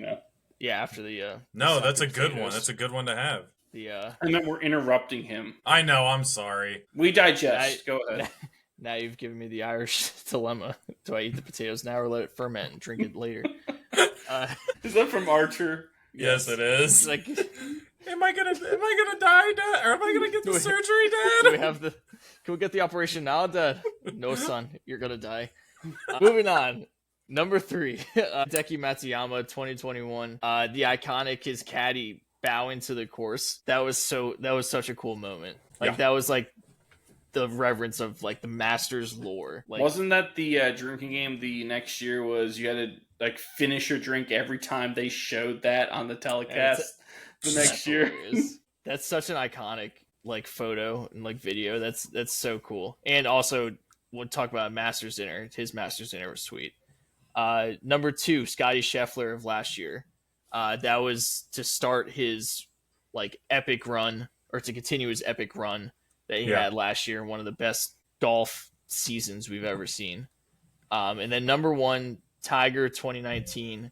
Yeah, after the No, that's a good one. That's a good one to have. And then we're interrupting him. I know. I'm sorry. We digest. Go ahead. Now you've given me the Irish dilemma. Do I eat the potatoes now or let it ferment and drink it later? Is that from Archer? Yes, it is. Am I gonna die, Dad? Or am I gonna get the surgery, Dad? Can we get the operation now, Dad? No, son, you're gonna die. Moving on. Number 3, Hideki Matsuyama, 2021. The iconic his caddy bowing to the course. That was such a cool moment. That was the reverence of the Masters lore. Wasn't that the drinking game the next year? Was you had to finish your drink every time they showed that on the telecast the next year? That's such an iconic photo and video. That's so cool. And also, we'll talk about Masters dinner. His Masters dinner was sweet. Number 2, Scotty Scheffler of last year. That was to start his epic run, or to continue his epic run that he had last year, one of the best golf seasons we've ever seen. And then number 1, Tiger, 2019.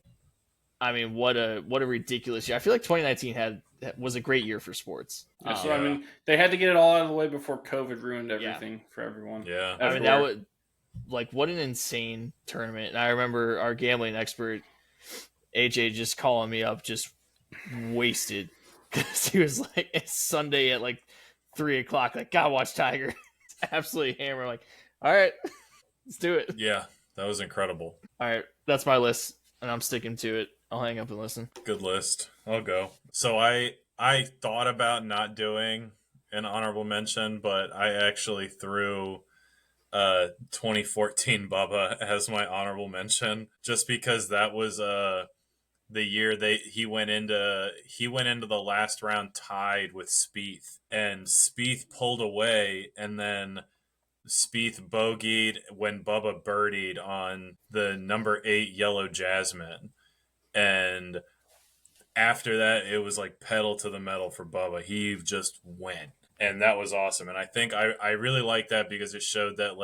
What a ridiculous year. I feel like 2019 was a great year for sports. So they had to get it all out of the way before COVID ruined everything for everyone. Yeah. That was what an insane tournament. And I remember our gambling expert AJ just calling me up, just wasted, because he was it's Sunday at 3:00. Gotta watch Tiger. Absolutely hammer. All right, let's do it. Yeah, that was incredible. All right, that's my list, and I'm sticking to it. I'll hang up and listen. Good list. I'll go. So I thought about not doing an honorable mention, but I actually threw 2014 Bubba as my honorable mention, just because that was the year he went into the last round tied with Spieth, and Spieth pulled away, and then Spieth bogeyed when Bubba birdied on the number 8 Yellow Jasmine. And after that, it was pedal to the metal for Bubba. He just went. And that was awesome. And I think I really like that because it showed that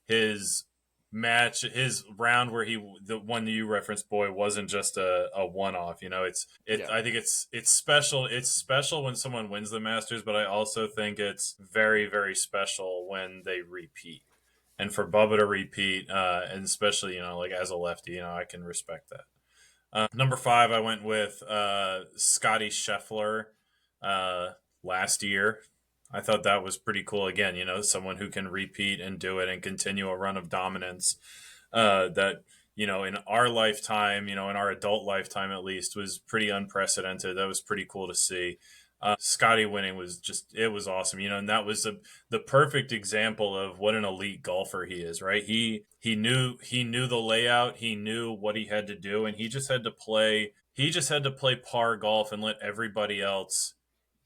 his match, his round where the one that you referenced, boy, wasn't just a one-off. I think it's special. It's special when someone wins the Masters, but I also think it's very, very special when they repeat. and for Bubba to repeat, and especially like as a lefty, I can respect that. Number 5, I went with Scotty Scheffler last year. I thought that was pretty cool. Again, someone who can repeat and do it and continue a run of dominance that, in our lifetime, in our adult lifetime at least, was pretty unprecedented. That was pretty cool to see. Scotty winning it was awesome, and that was the perfect example of what an elite golfer he is, right? He knew the layout, he knew what he had to do, and he just had to play par golf and let everybody else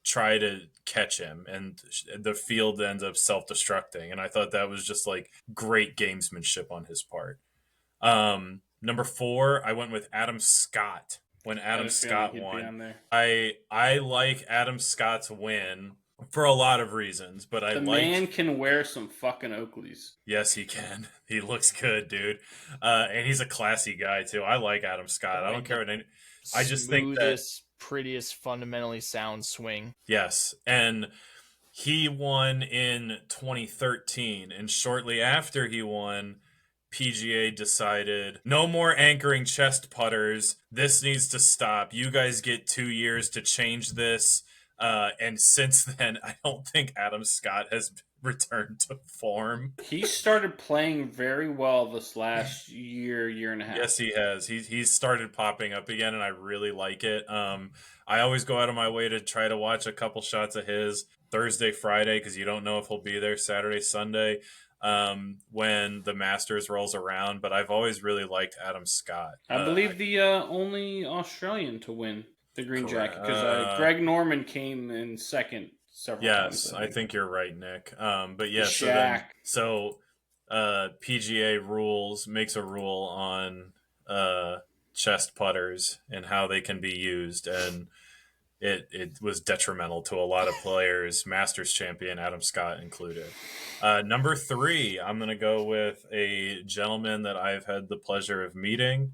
try to catch him, and the field ends up self-destructing. And I thought that was just like great gamesmanship on his part. Number 4, I went with Adam Scott. When Adam Scott won, I like Adam Scott's win for a lot of reasons, but the man can wear some fucking Oakleys. Yes, he can. He looks good, dude, and he's a classy guy too. I like Adam Scott. I don't care what I just think that prettiest, fundamentally sound swing. Yes, and he won in 2013, and shortly after he won, PGA decided no more anchoring chest putters. This needs to stop. You guys get 2 years to change this. And since then, I don't think Adam Scott has returned to form. He started playing very well this last year and a half. Yes, he has. He's started popping up again, and I really like it. I always go out of my way to try to watch a couple shots of his Thursday, Friday, because you don't know if he'll be there Saturday, Sunday. When the Masters rolls around, but I've always really liked Adam Scott. I believe the only Australian to win the green jacket, because Greg Norman came in second several times. Yes, I think you're right, Nick. But yeah, so PGA makes a rule on chest putters and how they can be used, and it was detrimental to a lot of players, Masters champion Adam Scott included. Number 3, I'm going to go with a gentleman that I've had the pleasure of meeting,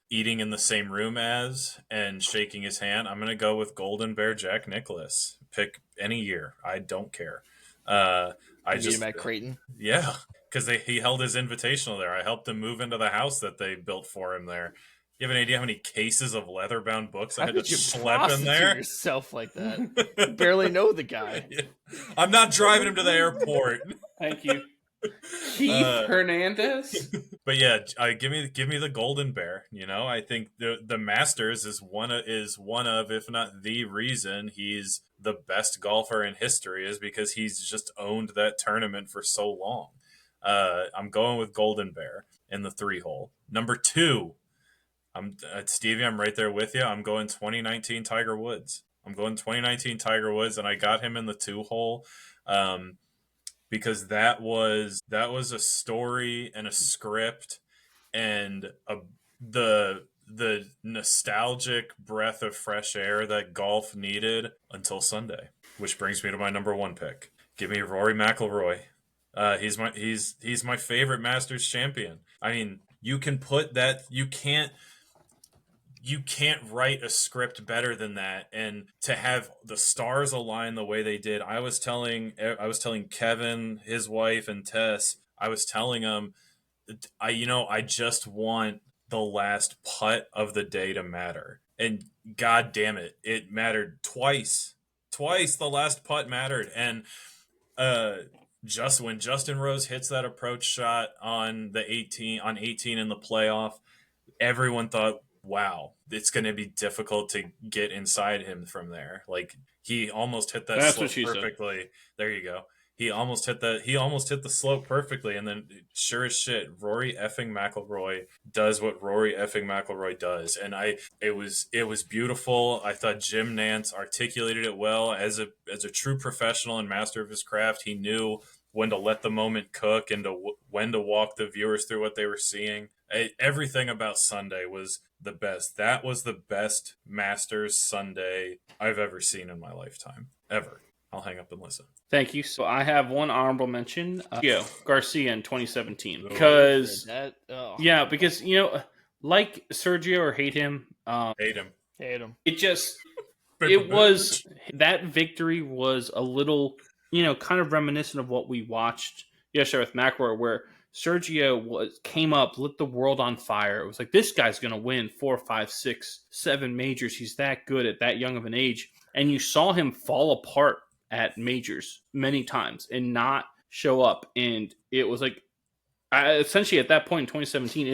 eating in the same room as, and shaking his hand. I'm going to go with Golden Bear Jack Nicklaus. Pick any year. I don't care. I just met Creighton. Yeah, because he held his invitational there. I helped him move into the house that they built for him there. You have an idea how many cases of leather-bound books I had to schlep in there? Yourself like that. You barely know the guy. Yeah. I'm not driving him to the airport. Thank you, Keith Hernandez. But yeah, give me the Golden Bear. I think the Masters is one of, if not the reason he's the best golfer in history, is because he's just owned that tournament for so long. I'm going with Golden Bear in the 3-hole. Number 2. Stevie, I'm right there with you. I'm going 2019 Tiger Woods. And I got him in the 2-hole because that was a story and a script and the nostalgic breath of fresh air that golf needed until Sunday. Which brings me to my number 1 pick. Give me Rory McIlroy. He's my favorite Masters champion. I mean, you can put that. You can't write a script better than that, and to have the stars align the way they did. I was telling Kevin, his wife, and Tess. I was telling them, I just want the last putt of the day to matter, and God damn it, it mattered twice. The last putt mattered, and just when Justin Rose hits that approach shot on 18 in the playoff, everyone thought, wow, it's going to be difficult to get inside him from there. Like, he almost hit that slope perfectly. Said. There you go. He almost hit the slope perfectly, and then sure as shit, Rory effing McIlroy does what Rory effing McIlroy does, and it was beautiful. I thought Jim Nantz articulated it well as a true professional and master of his craft. He knew when to let the moment cook and when to walk the viewers through what they were seeing. Everything about Sunday was the best. That was the best Masters Sunday I've ever seen in my lifetime. Ever. I'll hang up and listen. Thank you. So I have one honorable mention. Garcia in 2017. Because, because, like Sergio or hate him. Hate him. It was, that victory was a little, kind of reminiscent of what we watched, yesterday with McIlroy, where Sergio came up, lit the world on fire. It was like, this guy's going to win 4, 5, 6, 7 majors. He's that good at that young of an age. And you saw him fall apart at majors many times and not show up. And it was like, essentially at that point in 2017,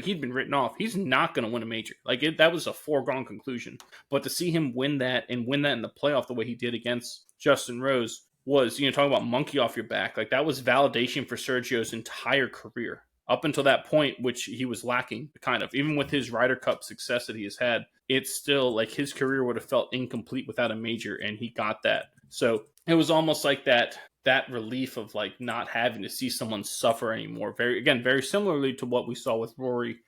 he'd been written off. He's not going to win a major. That was a foregone conclusion. But to see him win that in the playoff the way he did against Justin Rose was, talking about monkey off your back. Like, that was validation for Sergio's entire career up until that point, which he was lacking, kind of. Even with his Ryder Cup success that he has had, it's still like his career would have felt incomplete without a major, and he got that. So it was almost like that relief of like not having to see someone suffer anymore. Very similarly to what we saw with Rory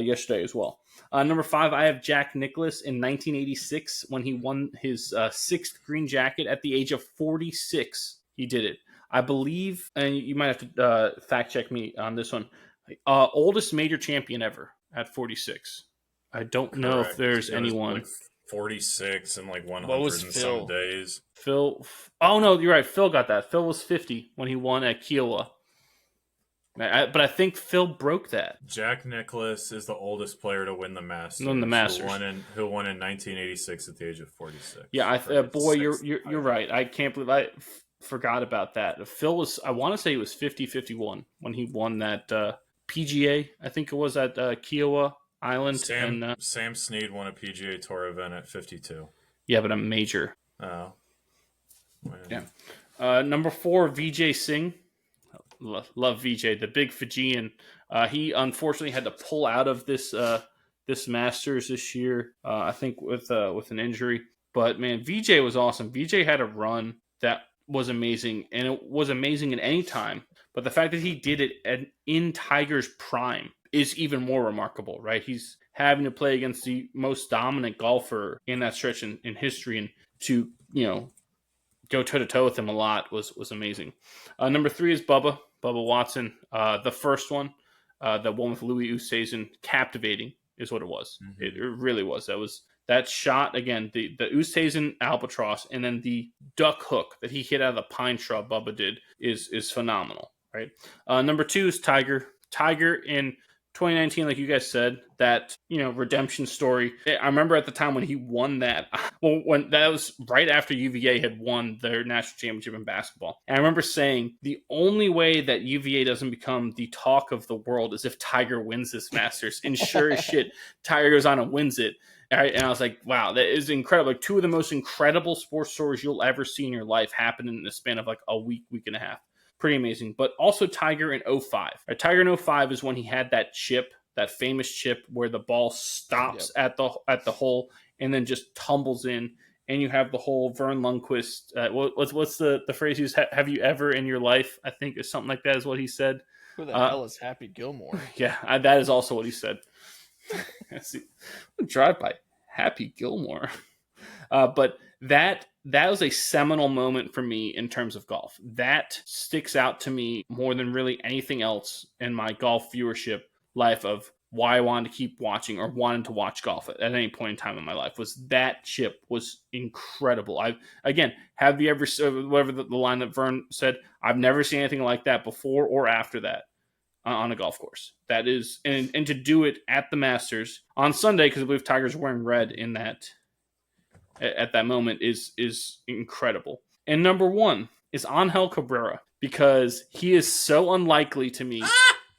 yesterday as well. Number 5, I have Jack Nicklaus in 1986 when he won his 6th green jacket at the age of 46. He did it. I believe, and you might have to fact check me on this one, oldest major champion ever at 46. I don't know if there's anyone. Like 46 and like 100 What was and Phil? some days. Phil. Oh, no, you're right. Phil got that. Phil was 50 when he won at Kiowa. But I think Phil broke that. Jack Nicklaus is the oldest player to win the Masters. Won the Masters. Who won in 1986 at the age of 46. Yeah, you're right. I can't believe I forgot about that. Phil was, I want to say he was 50-51 when he won that PGA. I think it was at Kiowa Island. Sam Snead won a PGA Tour event at 52. Yeah, but a major. Oh. Yeah. Number 4, Vijay Singh. Love Vijay, the big Fijian. He unfortunately had to pull out of this Masters this year. I think with an injury. But man, Vijay was awesome. Vijay had a run that was amazing, and it was amazing at any time. But the fact that he did it in Tiger's prime is even more remarkable, right? He's having to play against the most dominant golfer in that stretch in history, and to go toe-to-toe with him a lot was amazing. Number 3 is Bubba Watson. The first one, the one with Louis Oosthuizen, captivating is what it was. Mm-hmm. It really was. That shot, again, the Oosthuizen albatross, and then the duck hook that he hit out of the pine shrub Bubba did is phenomenal, right? Number 2 is Tiger. Tiger in 2019, like you guys said, that redemption story. I remember at the time when he won that. Well, when that was right after UVA had won their national championship in basketball, and I remember saying the only way that UVA doesn't become the talk of the world is if Tiger wins this Masters. And sure as shit, Tiger goes on and wins it. And I was like, wow, that is incredible. Like, 2 of the most incredible sports stories you'll ever see in your life happened in the span of like a week and a half. Pretty amazing. But also Tiger in 05. Right, Tiger in 05 is when he had that chip, that famous chip where the ball stops at the hole and then just tumbles in. And you have the whole Vern Lundquist. What's the phrase he used? Have you ever in your life? I think, or something like that is what he said. Who the hell is Happy Gilmore? Yeah, that is also what he said. Drive by Happy Gilmore. But that was a seminal moment for me in terms of golf. That sticks out to me more than really anything else in my golf viewership life of why I wanted to keep watching or wanted to watch golf at any point in time in my life. Was that chip was incredible. Have you ever, whatever the line that Vern said, I've never seen anything like that before or after that on a golf course. That is, and to do it at the Masters on Sunday, because I believe Tiger's wearing red in that at that moment is incredible. And number 1 is Angel Cabrera, because he is so unlikely to me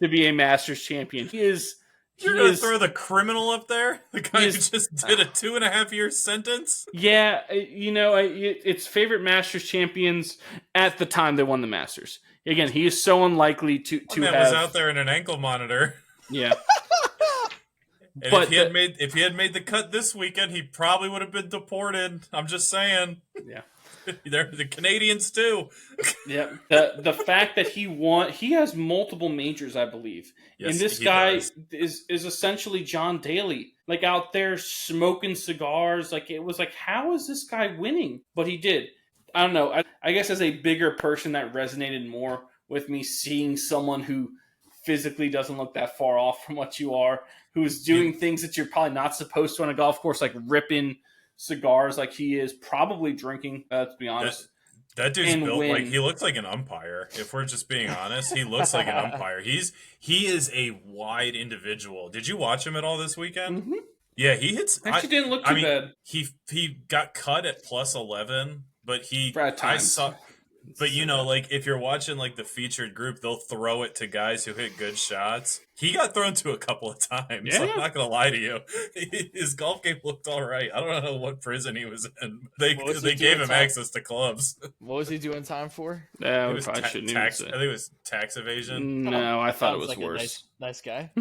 to be a Masters champion. You're going to throw the criminal up there? The guy who just did a 2.5-year sentence? Yeah, it's favorite Masters champions at the time they won the Masters. Again, he is so unlikely to have... was out there in an ankle monitor. Yeah. And but if he had made the cut this weekend, he probably would have been deported. I'm just saying. Yeah. They're the Canadians too. Yeah. The fact that he won, he has multiple majors, I believe. Yes, and this guy is essentially John Daly, like out there smoking cigars. Like, it was like, how is this guy winning? But he did. I don't know. I guess as a bigger person, that resonated more with me, seeing someone who physically doesn't look that far off from what you are, who's doing things that you're probably not supposed to on a golf course, like ripping cigars like he is, probably drinking, to be honest. That dude's and built win. like he looks like an umpire. If we're just being honest, he looks like an umpire. He is a wide individual. Did you watch him at all this weekend? Mm-hmm. Yeah, he hits. Actually, didn't look too bad. He got cut at +11, but I saw. But like if you're watching like the featured group, they'll throw it to guys who hit good shots. He got thrown to a couple of times. Yeah. I'm not gonna lie to you. His golf game looked all right. I don't know what prison he was in. They gave him access to clubs. What was he doing time for? It was I think it was tax evasion. No, I thought it was like worse. Nice guy.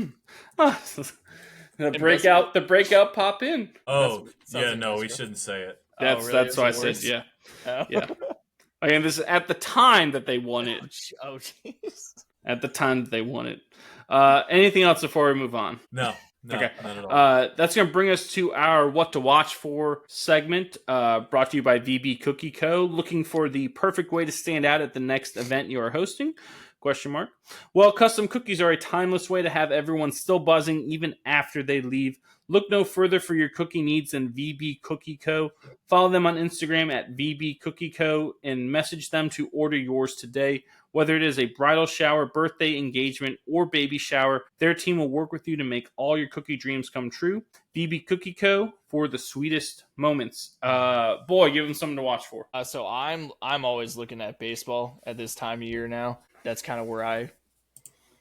The breakout pop in. Oh, yeah, no, we shouldn't say it. That's why I said yeah. Oh. Yeah. Again, this is at the time that they won it. Oh, jeez. At the time that they won it. Anything else before we move on? No, okay. Not at all. That's going to bring us to our What to Watch For segment, brought to you by VB Cookie Co. Looking for the perfect way to stand out at the next event you are hosting? ? Well, custom cookies are a timeless way to have everyone still buzzing even after they leave. Look no further for your cookie needs than VB Cookie Co. Follow them on Instagram at VB Cookie Co. and message them to order yours today. Whether it is a bridal shower, birthday, engagement, or baby shower, their team will work with you to make all your cookie dreams come true. VB Cookie Co. for the sweetest moments. Boy, give them something to watch for. So I'm always looking at baseball at this time of year now. That's kind of where I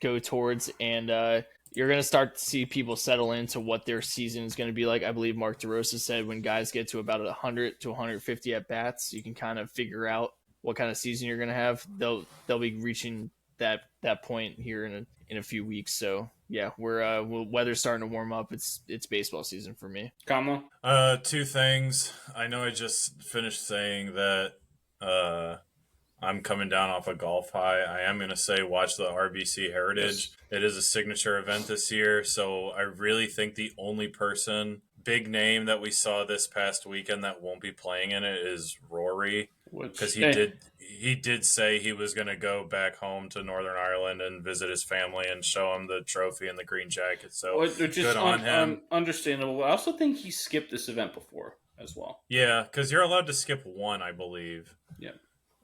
go towards, and you're going to start to see people settle into what their season is going to be like. I believe Mark DeRosa said when guys get to about 100 to 150 at bats, you can kind of figure out what kind of season you're going to have. They'll be reaching that point here in a few weeks. So yeah, weather's starting to warm up. It's baseball season for me. Kamala? Two things. I know I just finished saying that I'm coming down off a golf high. I am going to say watch the RBC Heritage. Yes. It is a signature event this year, so I really think the only big name that we saw this past weekend that won't be playing in it is Rory, because he did say he was going to go back home to Northern Ireland and visit his family and show him the trophy and the green jacket. So good on him. Understandable. I also think he skipped this event before as well. Yeah, because you're allowed to skip one, I believe. Yeah.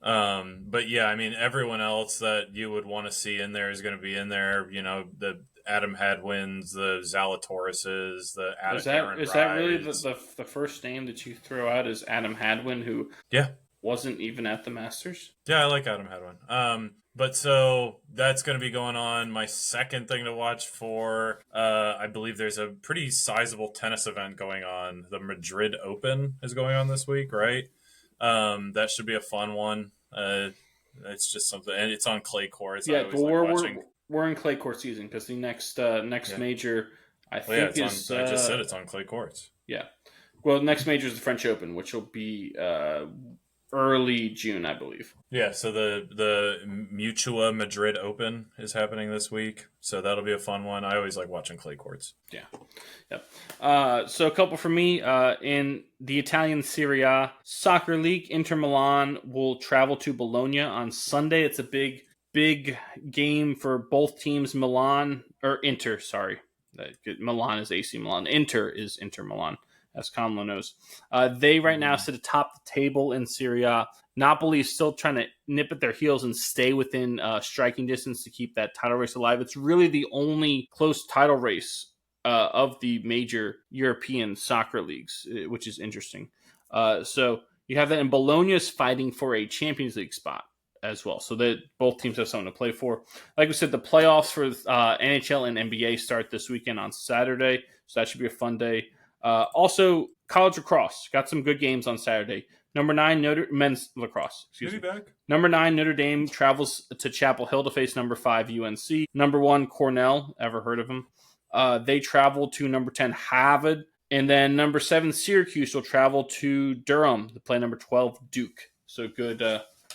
But yeah, I mean, everyone else that you would want to see in there is going to be in there. You know, the Adam Hadwins, the Zalatoris's, the Adam Is that really the first name that you throw out is Adam Hadwin, who wasn't even at the Masters? Yeah, I like Adam Hadwin. But so that's going to be going on. My second thing to watch for, I believe there's a pretty sizable tennis event going on. The Madrid Open is going on this week, right? That should be a fun one. It's just something, and it's on clay courts. Yeah, but we're in clay court season because the next major, I think I just said it's on clay courts. Yeah. Well, next major is the French Open, which will be early June, I believe. Yeah, so the Mutua Madrid Open is happening this week, so that'll be a fun one. I always like watching clay courts. Yeah. Yep. So a couple for me. In the Italian Serie A soccer league, Inter Milan will travel to Bologna on Sunday. It's a big game for both teams. Milan is AC Milan. Inter is Inter Milan, as Conlo knows. They right now sit atop the table in Serie A. Napoli is still trying to nip at their heels and stay within striking distance to keep that title race alive. It's really the only close title race of the major European soccer leagues, which is interesting. So you have that, and Bologna is fighting for a Champions League spot as well. So that both teams have something to play for. Like we said, the playoffs for NHL and NBA start this weekend on Saturday, so that should be a fun day. Also, college lacrosse got some good games on Saturday. Number 9 men's lacrosse. Number 9 Notre Dame travels to Chapel Hill to face number 5 UNC. Number 1 Cornell. Ever heard of them? They travel to number 10 Harvard, and then number 7 Syracuse will travel to Durham to play number 12 Duke. So good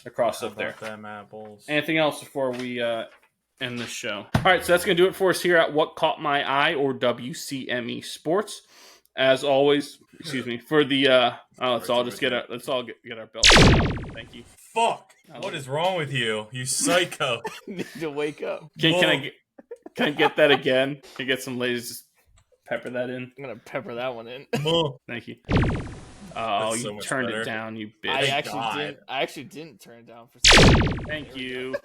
lacrosse up there. Them apples. Anything else before we end this show? All right, so that's going to do it for us here at What Caught My Eye, or WCME Sports. As always, for the let's all get our belts. Thank you. Fuck. What is wrong with you? You psycho. Need to wake up. Can I get that again? Can I get some ladies to pepper that in? I'm gonna pepper that one in. Thank you. Oh, That's you so much turned better. it down, you bitch. I Thank actually God. didn't. I actually didn't turn it down for. Thank There we you. go.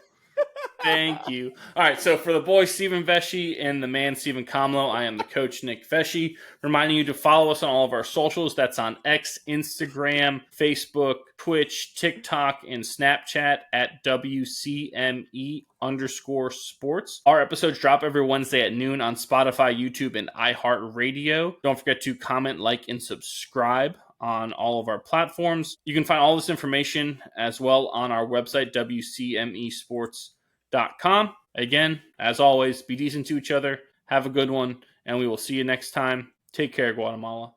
Thank you. All right, so for the boy Stephen Vesci and the man Stephen Comlo, I am the coach Nick Vesci, reminding you to follow us on all of our socials. That's on X, Instagram, Facebook, Twitch, TikTok, and Snapchat at WCME_sports. Our episodes drop every Wednesday at noon on Spotify, YouTube, and iHeartRadio. Don't forget to comment, like, and subscribe on all of our platforms. You can find all this information as well on our website, WCMEsports.com. Again, as always, be decent to each other. Have a good one, and we will see you next time. Take care, Guatemala.